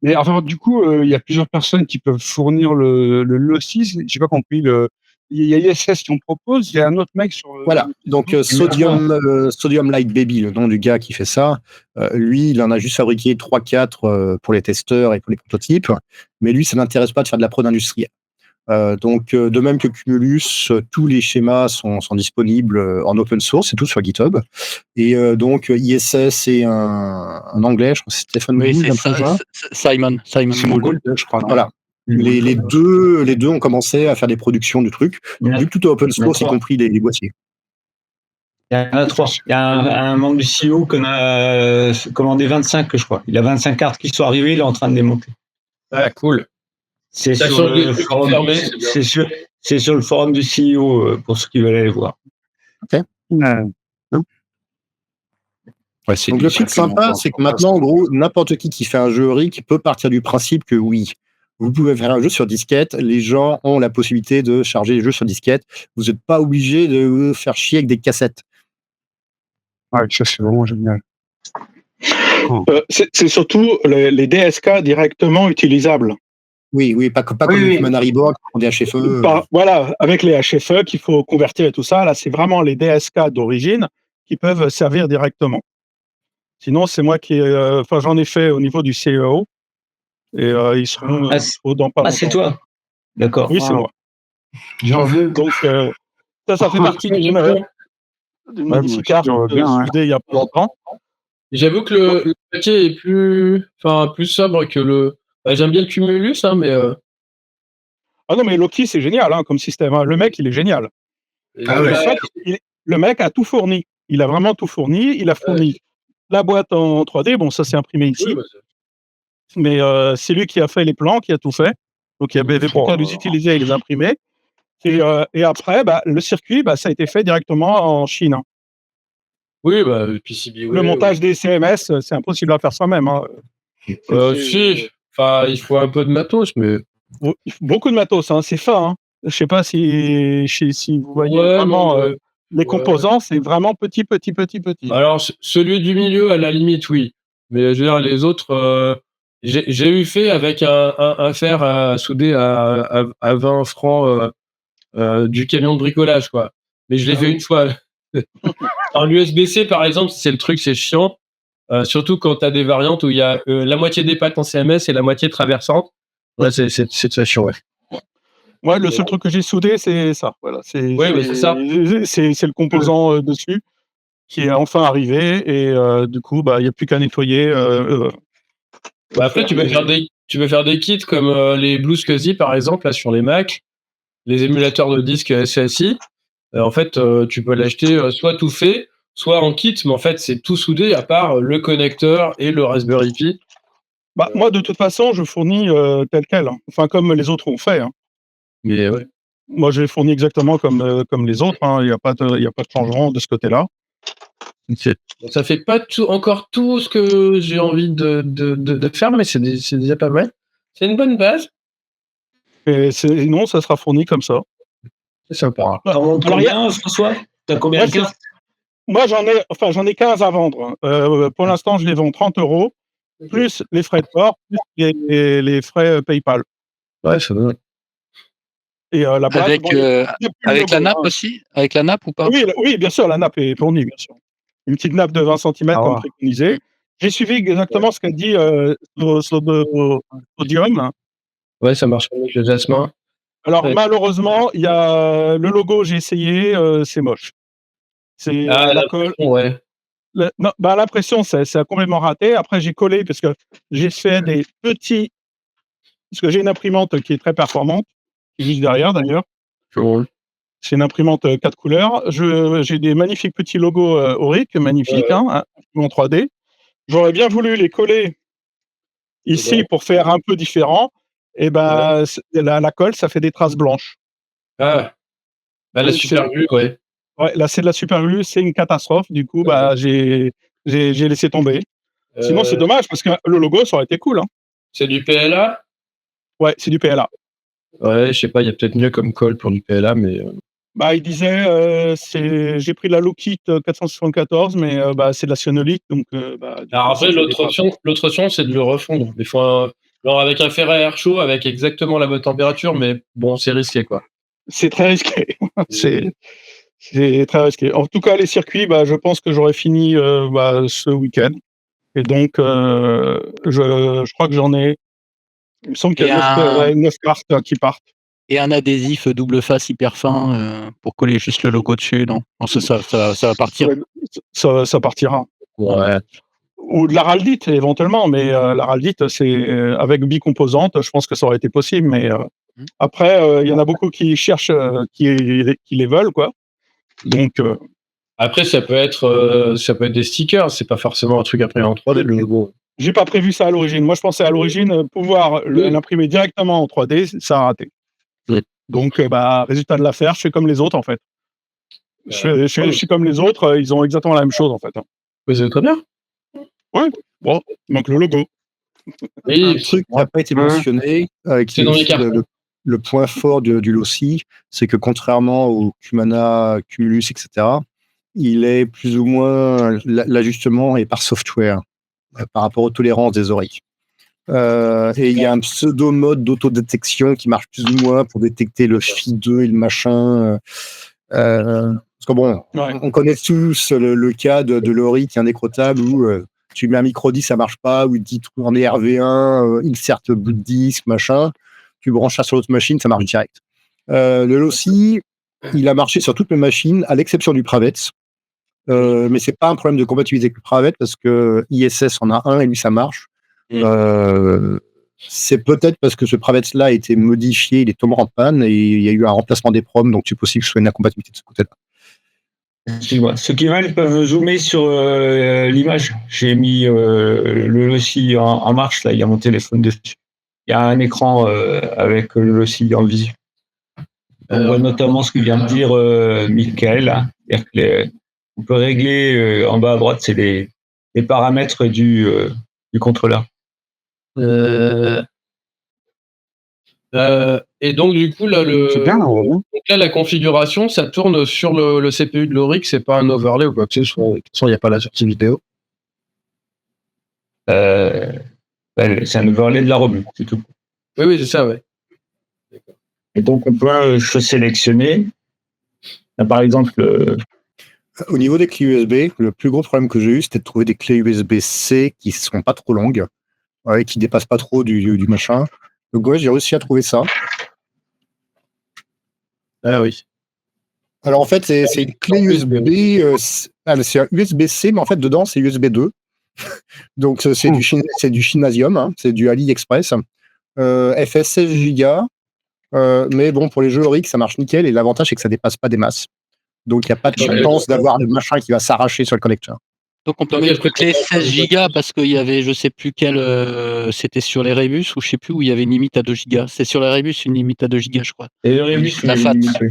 Mais enfin, du coup, il y a plusieurs personnes qui peuvent fournir le LOCI. J'ai pas compris. Il y a ISS qui en propose. Il y a un autre mec sur. Voilà. Donc Sodium Light Baby, le nom du gars qui fait ça. Lui, il en a juste fabriqué 3-4 pour les testeurs et pour les prototypes. Mais lui, ça n'intéresse pas de faire de la prod industrielle. Donc, de même que Cumulus, tous les schémas sont disponibles en open source, c'est tout sur GitHub. Et donc, ISS et un anglais, je crois que c'est Stephen Gould, Simon Gould, je crois. Voilà. Les deux ont commencé à faire des productions du truc, vu que tout est open source, y compris les boîtiers. Il y en a 3. Il y a un membre du CEO qu'on a commandé 25, je crois. Il a 25 cartes qui sont arrivées, il est en train de les monter. Ah, cool. C'est sur le forum du CEO pour ceux qui veulent aller voir. Ok. Ouais, donc le truc sympa, c'est que maintenant, en gros, n'importe qui fait un jeu Auric peut partir du principe que oui, vous pouvez faire un jeu sur disquette, les gens ont la possibilité de charger les jeux sur disquette, vous n'êtes pas obligé de vous faire chier avec des cassettes. Ouais, ça c'est vraiment génial. C'est surtout les DSK directement utilisables. Oui, pas comme les Manary Board, qui font des HFE. Voilà, avec les HFE qu'il faut convertir et tout ça, là, c'est vraiment les DSK d'origine qui peuvent servir directement. Sinon, c'est moi qui... j'en ai fait au niveau du CEO, et ils seront dans pas longtemps. C'est toi. D'accord. Oui, c'est moi. J'en veux. Donc, ça fait partie d'une magnifique carte il y a pas longtemps. J'avoue que le paquet est plus sobre que le... j'aime bien le Cumulus, mais... Ah non, mais Loki, c'est génial comme système. Le mec, il est génial. Le mec a tout fourni. Il a vraiment tout fourni. Il a fourni la boîte en 3D. Bon, ça, c'est imprimé ici. Oui, mais c'est lui qui a fait les plans, qui a tout fait. Donc, il y avait pour qu'à les utiliser et les imprimer. Et après, le circuit, ça a été fait directement en Chine. Oui, PCB. Le montage des CMS, c'est impossible à faire soi-même. Si. Enfin, il faut un peu de matos, mais... Beaucoup de matos, c'est fin. Je ne sais pas si vous voyez vraiment les composants, c'est vraiment petit. Alors, celui du milieu, à la limite, oui. Mais je veux dire, les autres, j'ai eu fait avec un fer à souder à 20 francs du camion de bricolage, quoi. Mais je l'ai fait une fois. Alors, l'USB-C, par exemple, c'est le truc, c'est chiant. Surtout quand tu as des variantes où il y a la moitié des pattes en CMS et la moitié traversante. Ouais, c'est de toute façon, ouais. Ouais, le seul truc que j'ai soudé, c'est ça. Voilà, c'est ça. C'est le composant dessus qui est enfin arrivé et du coup, il n'y a plus qu'à nettoyer. Après, tu peux faire des kits comme les Blue SCSI, par exemple, là sur les Mac, les émulateurs de disques SSI. En fait, tu peux l'acheter soit tout fait, soit en kit, mais en fait, c'est tout soudé à part le connecteur et le Raspberry Pi. Bah, moi, de toute façon, je fournis tel quel, hein. Enfin, comme les autres ont fait, hein. Mais ouais. Moi, j'ai fourni exactement comme les autres, hein. Il n'y a pas de changement de ce côté-là. Ça fait pas encore tout ce que j'ai envie de faire, mais c'est déjà pas mal. C'est une bonne base. Et non, ça sera fourni comme ça. C'est sympa. T'en vends Alors, combien, François? T'as combien Moi, de cartes? Moi, j'en ai 15 à vendre, hein. Pour l'instant, je les vends 30 €, plus les frais de port, plus les frais PayPal. Ouais, c'est vrai. Et la boîte, Avec, bon, il y a plus le avec la logo, nappe hein. aussi? Avec la nappe ou pas? Oui, bien sûr, la nappe est fournie, bien sûr. Une petite nappe de 20 centimètres comme préconisé. J'ai suivi exactement ce qu'a dit Sodium. Ouais, ça marche avec le jasmin. Alors, Ouais. malheureusement, il y a le logo, j'ai essayé, c'est moche. C'est la colle. Ouais. Non, bah, l'impression, ça a complètement raté. Après, j'ai collé parce que j'ai fait des petits. Parce que j'ai une imprimante qui est très performante, qui est juste derrière d'ailleurs. C'est une imprimante 4 couleurs. J'ai des magnifiques petits logos Auric, magnifiques, hein, en 3D. J'aurais bien voulu les coller ici pour faire un peu différent. Et ben, la colle, ça fait des traces blanches. Ah, bah, la Donc, super glue, ouais. Ouais, là, c'est de la super glue, c'est une catastrophe. Du coup, bah, j'ai laissé tomber. Sinon, c'est dommage parce que le logo, ça aurait été cool, hein. C'est du PLA? Ouais, c'est du PLA. Ouais, je sais pas, il y a peut-être mieux comme colle pour du PLA, mais Bah, il disait, j'ai pris la Lockheed 474, mais bah, c'est de la cyanolite, donc bah, du alors coup, après, ça fait des l'autre option, c'est de le refondre. Des fois, genre avec un fer à air chaud, avec exactement la bonne température, mais bon, c'est risqué, quoi. C'est très risqué. C'est très risqué. En tout cas, les circuits, bah, je pense que j'aurai fini bah, ce week-end. Et donc, je crois que j'en ai. Il me semble qu'il y a 9 cartes qui partent. Et un adhésif double face hyper fin pour coller juste le logo dessus, non? Non, ça va partir. Ouais, ça partira. Ouais. Ou de l'araldite éventuellement, mais l'araldite, c'est avec bicomposante, je pense que ça aurait été possible. Mais après, il y en a beaucoup qui cherchent, qui les veulent, quoi. Donc, Après, ça peut être des stickers, c'est pas forcément un truc imprimé en 3D, le logo. j'ai pas prévu ça à l'origine. Moi, je pensais à l'origine pouvoir l'imprimer directement en 3D, ça a raté. Oui. Donc, bah, résultat de l'affaire, je fais comme les autres, en fait. Je suis comme les autres, ils ont exactement la même chose, en fait. Oui, c'est très bien. Ouais, bon, donc le logo. Un truc qui n'a pas été mentionné, qui C'est est dans les aussi cartes. le point fort du Loci, c'est que contrairement au Cumana, Cumulus, etc., il est plus ou moins l'ajustement est par software par rapport aux tolérances des Auric. Et il y a un pseudo mode d'autodétection qui marche plus ou moins pour détecter le Phi2 et le machin. Parce que bon, on connaît tous le cas de l'Auric indécrottable où tu mets un micro-disque, ça marche pas, ou il dit tourner RV1, insert bout de disque, machin. Tu branches ça sur l'autre machine, ça marche direct. Le Loci, il a marché sur toutes les machines, à l'exception du Pravets. Mais c'est pas un problème de compatibilité avec le Pravets parce que ISS en a un et lui ça marche. C'est peut-être parce que ce Pravets-là a été modifié, il est tombé en panne et il y a eu un remplacement des proms, donc c'est possible que ce soit une incompatibilité de ce côté-là. Excuse-moi. Ceux qui veulent peuvent zoomer sur l'image. J'ai mis le Loci en marche, là, il y a mon téléphone dessus. Il y a un écran avec le Loci en visu. On voit notamment ce que vient de dire Michael. Hein. C'est-à-dire que on peut régler en bas à droite, c'est les paramètres du contrôleur. Et donc, du coup, là, C'est bien, donc là, la configuration, ça tourne sur le CPU de l'Auric, c'est pas un overlay ou quoi que ce soit. De toute façon, il n'y a pas la sortie vidéo. C'est un overlay de la ROM, c'est tout. Oui, c'est ça, ouais. Et donc, on peut se sélectionner. Là, par exemple, au niveau des clés USB, le plus gros problème que j'ai eu, c'était de trouver des clés USB-C qui ne sont pas trop longues, et qui ne dépassent pas trop du machin. Donc, ouais, j'ai réussi à trouver ça. Ah oui. Alors, en fait, c'est une clé USB. C'est un USB-C, mais en fait, dedans, c'est USB 2. Donc, c'est du Chinasium, hein, c'est du AliExpress. FS 16 Go. Mais bon, pour les jeux Auric, ça marche nickel. Et l'avantage, c'est que ça dépasse pas des masses. Donc, il n'y a pas de Ouais. chance d'avoir le machin qui va s'arracher sur le connecteur. Donc on peut Donc, mettre est-ce que une clé tu as 16 gigas parce qu'il y avait je sais plus quel, c'était sur les Rebus ou je sais plus où il y avait une limite à 2 gigas. C'est sur les Rebus une limite à 2 gigas je crois. Et le Au niveau Rebus, de la il FAT. est limité.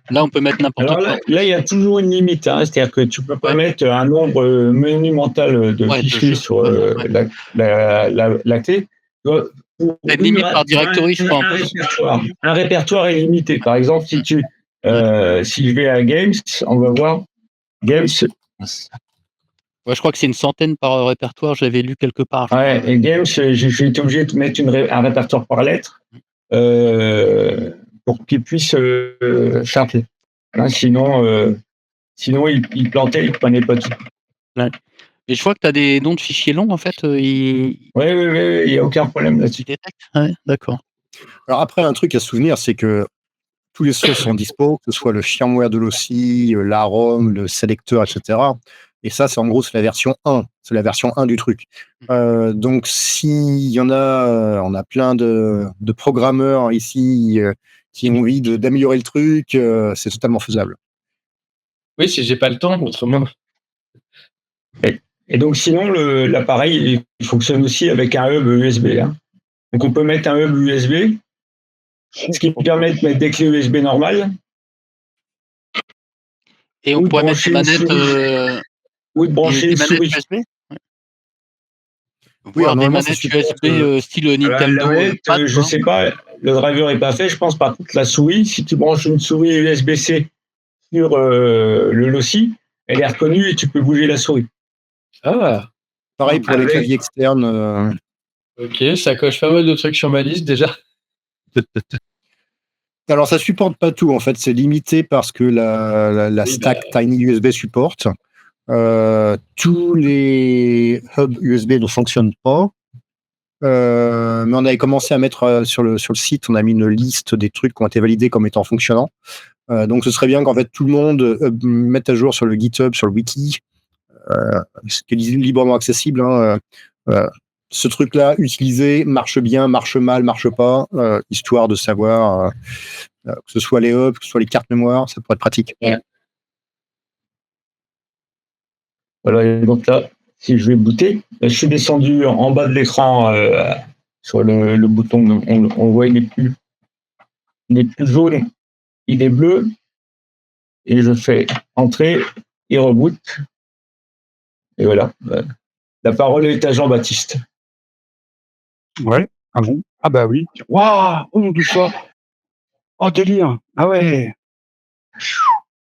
Là on peut mettre n'importe Alors quoi. là, il y a toujours une limite, hein, c'est-à-dire que tu peux pas Ouais. mettre un nombre monumental de Ouais, de fichiers jeux. sur Ouais. la clé. Pour Tu as une limite par directory je crois en un plus. répertoire. Un répertoire est limité. Par exemple, si je vais à Games, on va voir Games. Ouais, je crois que c'est une centaine par, répertoire, je l'avais lu quelque part. Ouais, et Games, j'ai été obligé de mettre un répertoire par lettre pour qu'il puisse charger. Hein, sinon il plantait, il prenait pas tout. Et je vois que tu as des noms de fichiers longs en fait, Oui, il n'y a aucun problème là-dessus. il détecte? Ouais, d'accord. Alors après, un truc à se souvenir, c'est que tous les sources sont dispo, que ce soit le firmware de l'OSI, la ROM, le sélecteur, etc. Et ça, c'est en gros, c'est la version 1. C'est la version 1 du truc. Donc, s'il y en a, on a plein de programmeurs ici qui ont envie d'améliorer le truc, c'est totalement faisable. Oui, si j'ai pas le temps, autrement. Et donc, sinon, l'appareil, il fonctionne aussi avec un hub USB. Hein. Donc, on peut mettre un hub USB, ce qui permet de mettre des clés USB normales. Et on Ou de pourrait mettre des brancher une manettes, ou de brancher des une manettes souris. USB? Ouais. Oui, Voire des normalement, ça manettes supporte, USB, style La Nintendo, manette, pad, je quoi. sais pas, le driver est pas fait. Je pense par contre la souris, si tu branches une souris USB-C sur le LOSI, elle est reconnue et tu peux bouger la souris. Ah, pareil pour les Avec- claviers externes. ok, ça coche pas mal de trucs sur ma liste déjà. Alors, ça supporte pas tout, en fait. C'est limité parce que la Oui, stack Tiny USB supporte. Tous les hubs USB ne fonctionnent pas. Mais on avait commencé à mettre sur le site, on a mis une liste des trucs qui ont été validés comme étant fonctionnants. Donc, ce serait bien qu'en fait tout le monde mette à jour sur le GitHub, sur le wiki, ce qui est librement accessible. Hein, ce truc-là, utilisé, marche bien, marche mal, marche pas, histoire de savoir que ce soit les hubs, que ce soit les cartes mémoire, ça pourrait être pratique. Voilà, et donc là, si je vais booter, je suis descendu en bas de l'écran sur le bouton, on le voit, il n'est plus jaune, il est bleu, et je fais entrer et reboot. Et voilà. La parole est à Jean-Baptiste. Ouais. Ah bon? Ah bah oui. Waouh! Oh mon Dieu, ça! Oh, délire! Ah ouais!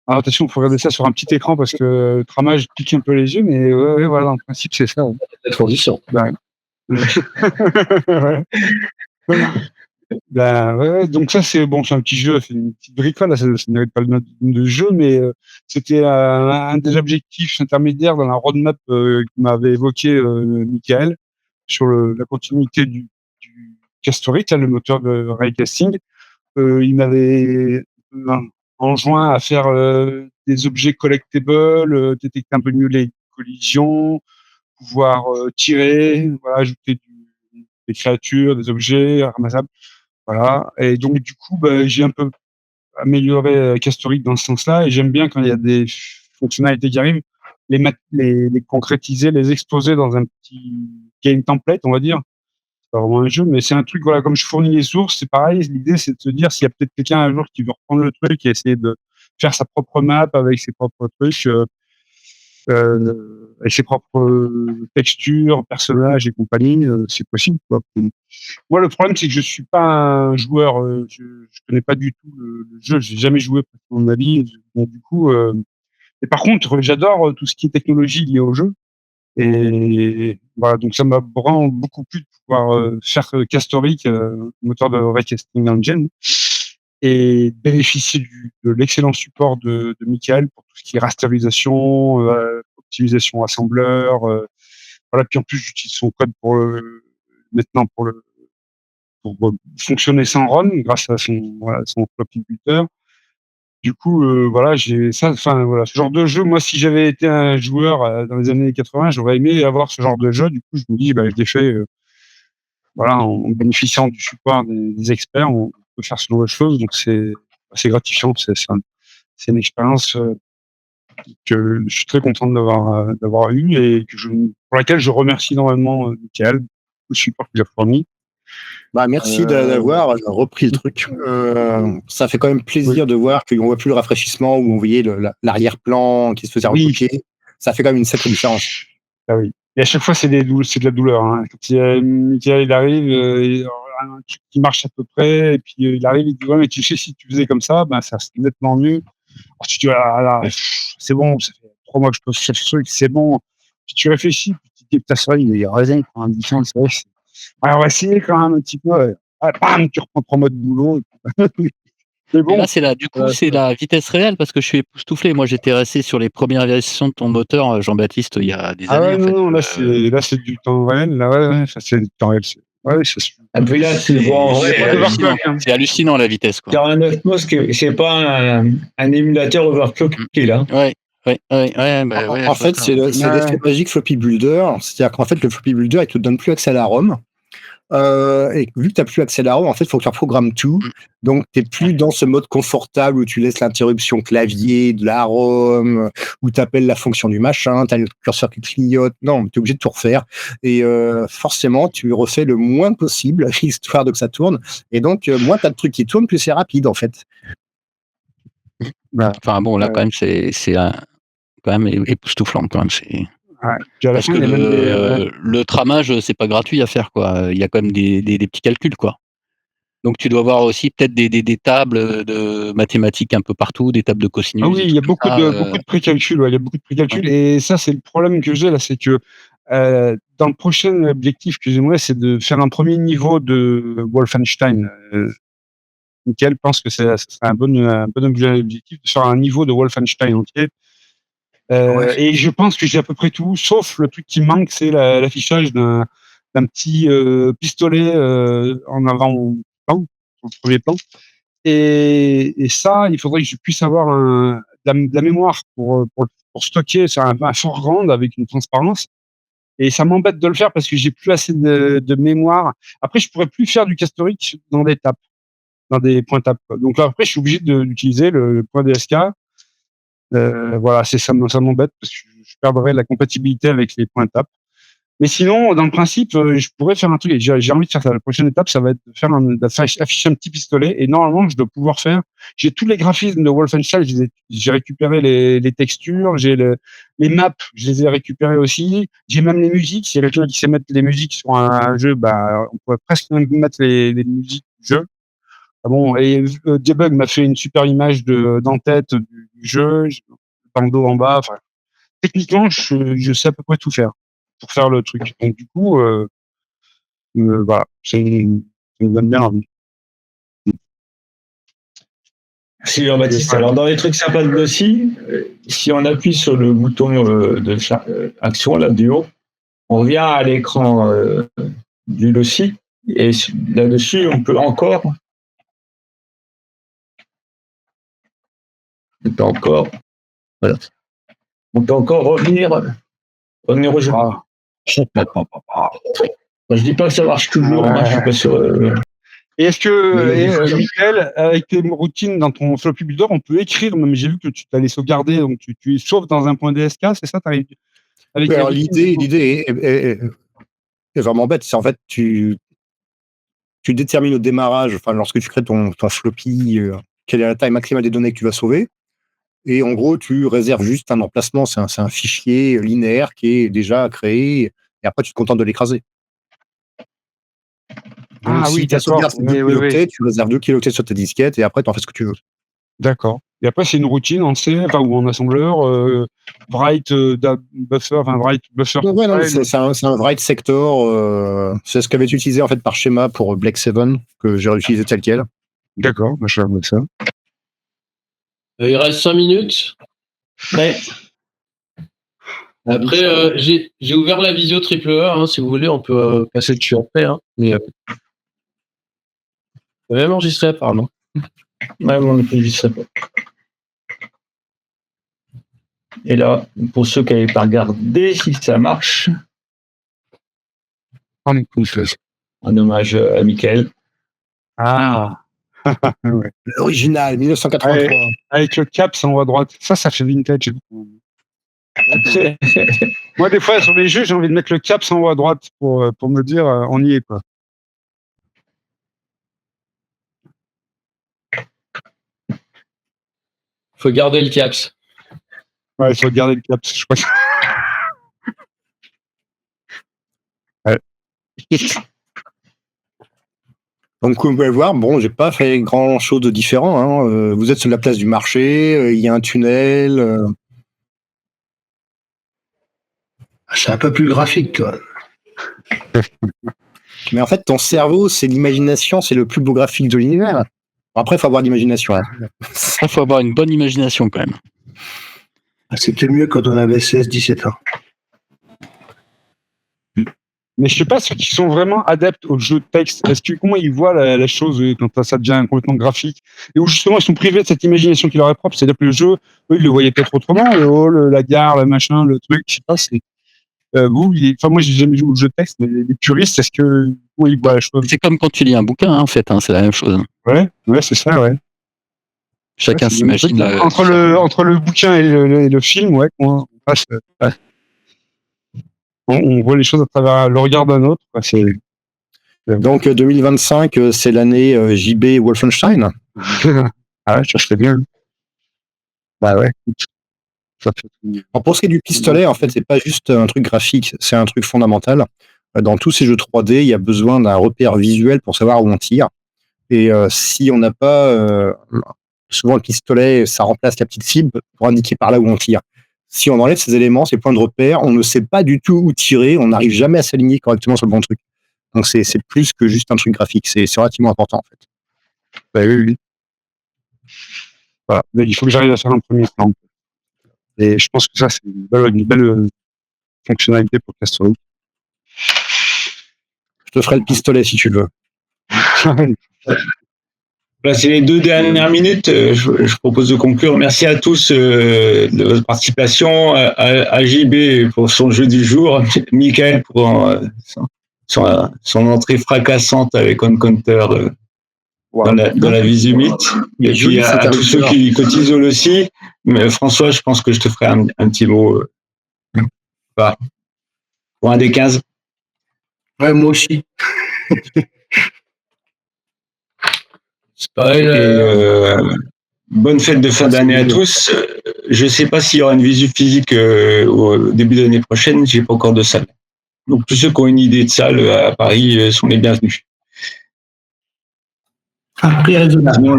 Alors attention, il faut regarder ça sur un petit écran parce que Tramage pique un peu les yeux, mais ouais, voilà, en principe, c'est ça. Ouais. La transition. Ouais. Ouais. Ouais, donc ça, c'est bon, c'est un petit jeu, c'est une petite bricole, là, ça mérite pas le nom de jeu, mais c'était un des objectifs intermédiaires dans la roadmap que m'avait évoqué Michael sur la continuité du Castorit, le moteur de raycasting. Il m'avait enjoint à faire des objets collectibles, détecter un peu mieux les collisions, pouvoir tirer, voilà, ajouter des créatures, des objets ramassables. Voilà. Et donc, du coup, j'ai un peu amélioré Castorit dans ce sens-là. Et j'aime bien quand il y a des fonctionnalités qui arrivent, les concrétiser, les exposer dans un petit game template, on va dire. C'est pas vraiment un jeu, mais c'est un truc, voilà, comme je fournis les sources, c'est pareil. L'idée, c'est de se dire s'il y a peut-être quelqu'un un jour qui veut reprendre le truc et essayer de faire sa propre map avec ses propres trucs, avec ses propres textures, personnages et compagnie, c'est possible, quoi. Moi, le problème, c'est que je suis pas un joueur, je connais pas du tout le jeu, j'ai jamais joué dans ma vie. Donc, du coup, et par contre, j'adore tout ce qui est technologie liée au jeu. Et voilà, donc ça m'a vraiment beaucoup plu de pouvoir faire Castoric, moteur de Raycasting Engine, et bénéficier de l'excellent support de Michael pour tout ce qui est rasterisation, optimisation assembleur. Voilà, puis en plus, j'utilise son code maintenant pour fonctionner sans ROM grâce à son floppy builder. Du coup, voilà, j'ai ça. Enfin, voilà, ce genre de jeu. Moi, si j'avais été un joueur dans les années 80, j'aurais aimé avoir ce genre de jeu. Du coup, je me dis, je l'ai fait. Voilà, en bénéficiant du support des experts, on peut faire ce genre de choses. Donc, c'est assez gratifiant. C'est c'est une expérience que je suis très content d'avoir eue et pour laquelle je remercie énormément Michael, le support qu'il a fourni. Bah, merci d'avoir repris le truc. Ça fait quand même plaisir de voir qu'on voit plus le rafraîchissement où on voyait l'arrière-plan qui se faisait recopier. Ça fait quand même une sacrée différence. Ah oui. Et à chaque fois, c'est de la douleur. Hein. Quand Michael il arrive, il y a un truc qui marche à peu près, et puis il arrive, il dit ouais, mais tu sais, si tu faisais comme ça, ben ça serait nettement mieux. Alors, tu dis c'est bon, ça fait 3 mois que je pose ce truc, c'est bon. Puis tu réfléchis, puis tu te dis putain, c'est vrai, il y a raison, quand même, c'est vrai. Ouais, on va essayer quand même un petit peu. Bam, tu reprends 3 mois de boulot. C'est bon. Et là, c'est la vitesse réelle parce que je suis époustouflé. Moi, j'étais resté sur les premières versions de ton moteur, Jean-Baptiste, il y a des années. Ah ouais, non, là, c'est du temps réel. Là, ouais, ça, c'est du temps réel. Ouais, ça se Et puis là, c'est hallucinant la vitesse, quoi. 49 mots, c'est pas un émulateur overclocké, là. Ouais. En fait, c'est l'effet magique Floppy Builder. C'est-à-dire qu'en fait, le Floppy Builder, il te donne plus accès à la ROM. Et vu que tu n'as plus accès à la ROM, en fait, il faut que tu reprogrammes tout. Donc, tu n'es plus dans ce mode confortable où tu laisses l'interruption clavier de la ROM, où tu appelles la fonction du machin, tu as le curseur qui clignote. Non, tu es obligé de tout refaire. Et forcément, tu refais le moins possible, histoire de que ça tourne. Et donc, moins tu as de trucs qui tournent, plus c'est rapide, en fait. Enfin bon, là, quand même, c'est quand même époustouflant, quand même. Parce que le tramage, c'est pas gratuit à faire, quoi. Il y a quand même des petits calculs, quoi. Donc tu dois avoir aussi peut-être des tables de mathématiques un peu partout, des tables de cosinus. Ah oui, il y a beaucoup de précalculs. Il y a beaucoup de précalculs. Et ça, c'est le problème que j'ai là, c'est que dans le prochain objectif que j'aimerais, c'est de faire un premier niveau de Wolfenstein. Michael pense que ce serait un bon objectif de faire un niveau de Wolfenstein entier. Et je pense que j'ai à peu près tout, sauf le truc qui manque, c'est l'affichage d'un petit pistolet en avant sur le premier plan. Et ça, il faudrait que je puisse avoir de la mémoire pour stocker sur un fort grande avec une transparence. Et ça m'embête de le faire parce que j'ai plus assez de mémoire. Après, je pourrais plus faire du castorique dans des tapes, dans des points tapes. Donc là, après, je suis obligé d'utiliser le point DSK. Voilà, ça m'embête parce que je perdrais la compatibilité avec les points tapes. Mais sinon, dans le principe, je pourrais faire un truc. J'ai envie de faire ça. La prochaine étape, ça va être d'afficher un petit pistolet. Et normalement, je dois pouvoir faire. J'ai tous les graphismes de Wolfenstein. J'ai récupéré les textures. J'ai les maps. Je les ai récupérées aussi. J'ai même les musiques. Si quelqu'un qui sait mettre les musiques sur un jeu, bah, on pourrait presque même mettre les musiques du jeu. Ah bon, et Debug m'a fait une super image d'en-tête du jeu, le bandeau en bas. Enfin, techniquement, je sais à peu près tout faire pour faire le truc. Donc du coup, voilà, ça me donne bien envie. Merci Jean-Baptiste. Alors dans les trucs sympas de Glossy, si on appuie sur le bouton de action là du haut, on revient à l'écran du Glossy et là-dessus on peut encore voilà. On peut encore revenir au jeu. Je dis pas que ça marche toujours, moi, je suis pas sûr. Et est-ce que, Michael, avec tes routines dans ton floppy builder, on peut écrire, même j'ai vu que tu t'allais sauvegarder, donc tu sauves dans un point DSK, c'est ça? Alors, l'idée est vraiment bête. C'est en fait, tu détermines au démarrage, enfin, lorsque tu crées ton floppy, quelle est la taille maximale des données que tu vas sauver. Et en gros, tu réserves juste un emplacement. C'est un fichier linéaire qui est déjà créé. Et après, tu te contentes de l'écraser. Donc, si ta sauvegarde, c'est 2 kilooctets, tu réserves 2 kilooctets sur ta disquette et après, tu en fais ce que tu veux. D'accord. Et après, c'est une routine en C, ou en assembleur, write buffer, write buffer. Ouais, non, c'est un write sector. C'est ce qu'avait été utilisé en fait par schéma pour Black 7, que j'ai réutilisé tel quel. D'accord, je vais remettre ça. Il reste 5 minutes. Ouais. Après, j'ai ouvert la visio triple A, hein, si vous voulez, on peut passer dessus après. Hein, mais même enregistré apparemment. Ouais, on ne peut enregistrer pas. Et là, pour ceux qui n'avaient pas regardé, si ça marche. On est cool, un hommage à Michael. Ah. Ouais. L'original, 1983. Avec le caps en haut à droite. Ça fait vintage. Moi, des fois, sur les jeux, j'ai envie de mettre le caps en haut à droite pour me dire, on y est, quoi. Faut garder le caps. Ouais, il faut garder le caps, je crois. Ouais. Donc, comme vous pouvez voir, bon, j'ai pas fait grand chose de différent. Hein. Vous êtes sur la place du marché, il y a un tunnel. C'est un peu plus graphique, toi. Mais en fait, ton cerveau, c'est l'imagination, c'est le plus beau graphique de l'univers. Après, il faut avoir de l'imagination. Hein. Il faut avoir une bonne imagination quand même. C'était mieux quand on avait 16-17 ans. Mais je sais pas, ceux qui sont vraiment adeptes au jeu de texte, comment ils voient la chose quand ça devient complètement graphique, et où justement ils sont privés de cette imagination qui leur est propre, c'est-à-dire que le jeu, eux, ils le voyaient peut-être autrement, le hall, la gare, le machin, le truc, je sais pas, c'est... moi j'ai jamais joué au jeu de texte, mais les puristes, comment ils voient la chose? C'est comme quand tu lis un bouquin, hein, en fait, hein, c'est la même chose. Ouais, c'est ça, ouais. Chacun Ouais, c'est s'imagine. entre le bouquin et le film, ouais, on passe... On voit les choses à travers le regard d'un autre. Quoi. Donc 2025, c'est l'année JB Wolfenstein. Ah ouais, ça serait bien. Bah ouais. Ça fait... Alors pour ce qui est du pistolet, en fait, c'est pas juste un truc graphique, c'est un truc fondamental. Dans tous ces jeux 3D, il y a besoin d'un repère visuel pour savoir où on tire. Et si on n'a pas... souvent le pistolet, ça remplace la petite cible pour indiquer par là où on tire. Si on enlève ces éléments, ces points de repère, on ne sait pas du tout où tirer, on n'arrive jamais à s'aligner correctement sur le bon truc. Donc c'est plus que juste un truc graphique, c'est relativement important en fait. Bah oui. Voilà. Mais il faut que j'arrive à faire un premier plan. Et je pense que ça, c'est une belle fonctionnalité pour Castro. Je te ferai le pistolet si tu le veux. Voilà, c'est les 2 dernières minutes. Je propose de conclure. Merci à tous de votre participation, à JB pour son jeu du jour, Michael pour son entrée fracassante avec On Counter dans la Visumite, et puis à tous ceux qui cotisent aussi. Mais François, je pense que je te ferai un petit mot pour un des 15. Ouais, moi aussi. C'est pareil. Bonne fête de fin d'année à tous. Je ne sais pas s'il y aura une visu physique au début de l'année prochaine. J'ai pas encore de salle. Donc tous ceux qui ont une idée de salle à Paris sont les bienvenus. Un prix raisonnable.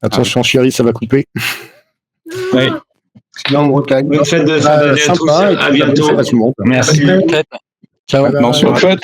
Attention, chérie, ça va couper. Oui. En Bretagne. Bonne fête de fin d'année à tous. À bientôt. À tout le monde. Merci. Ciao. Bye bye. En fait,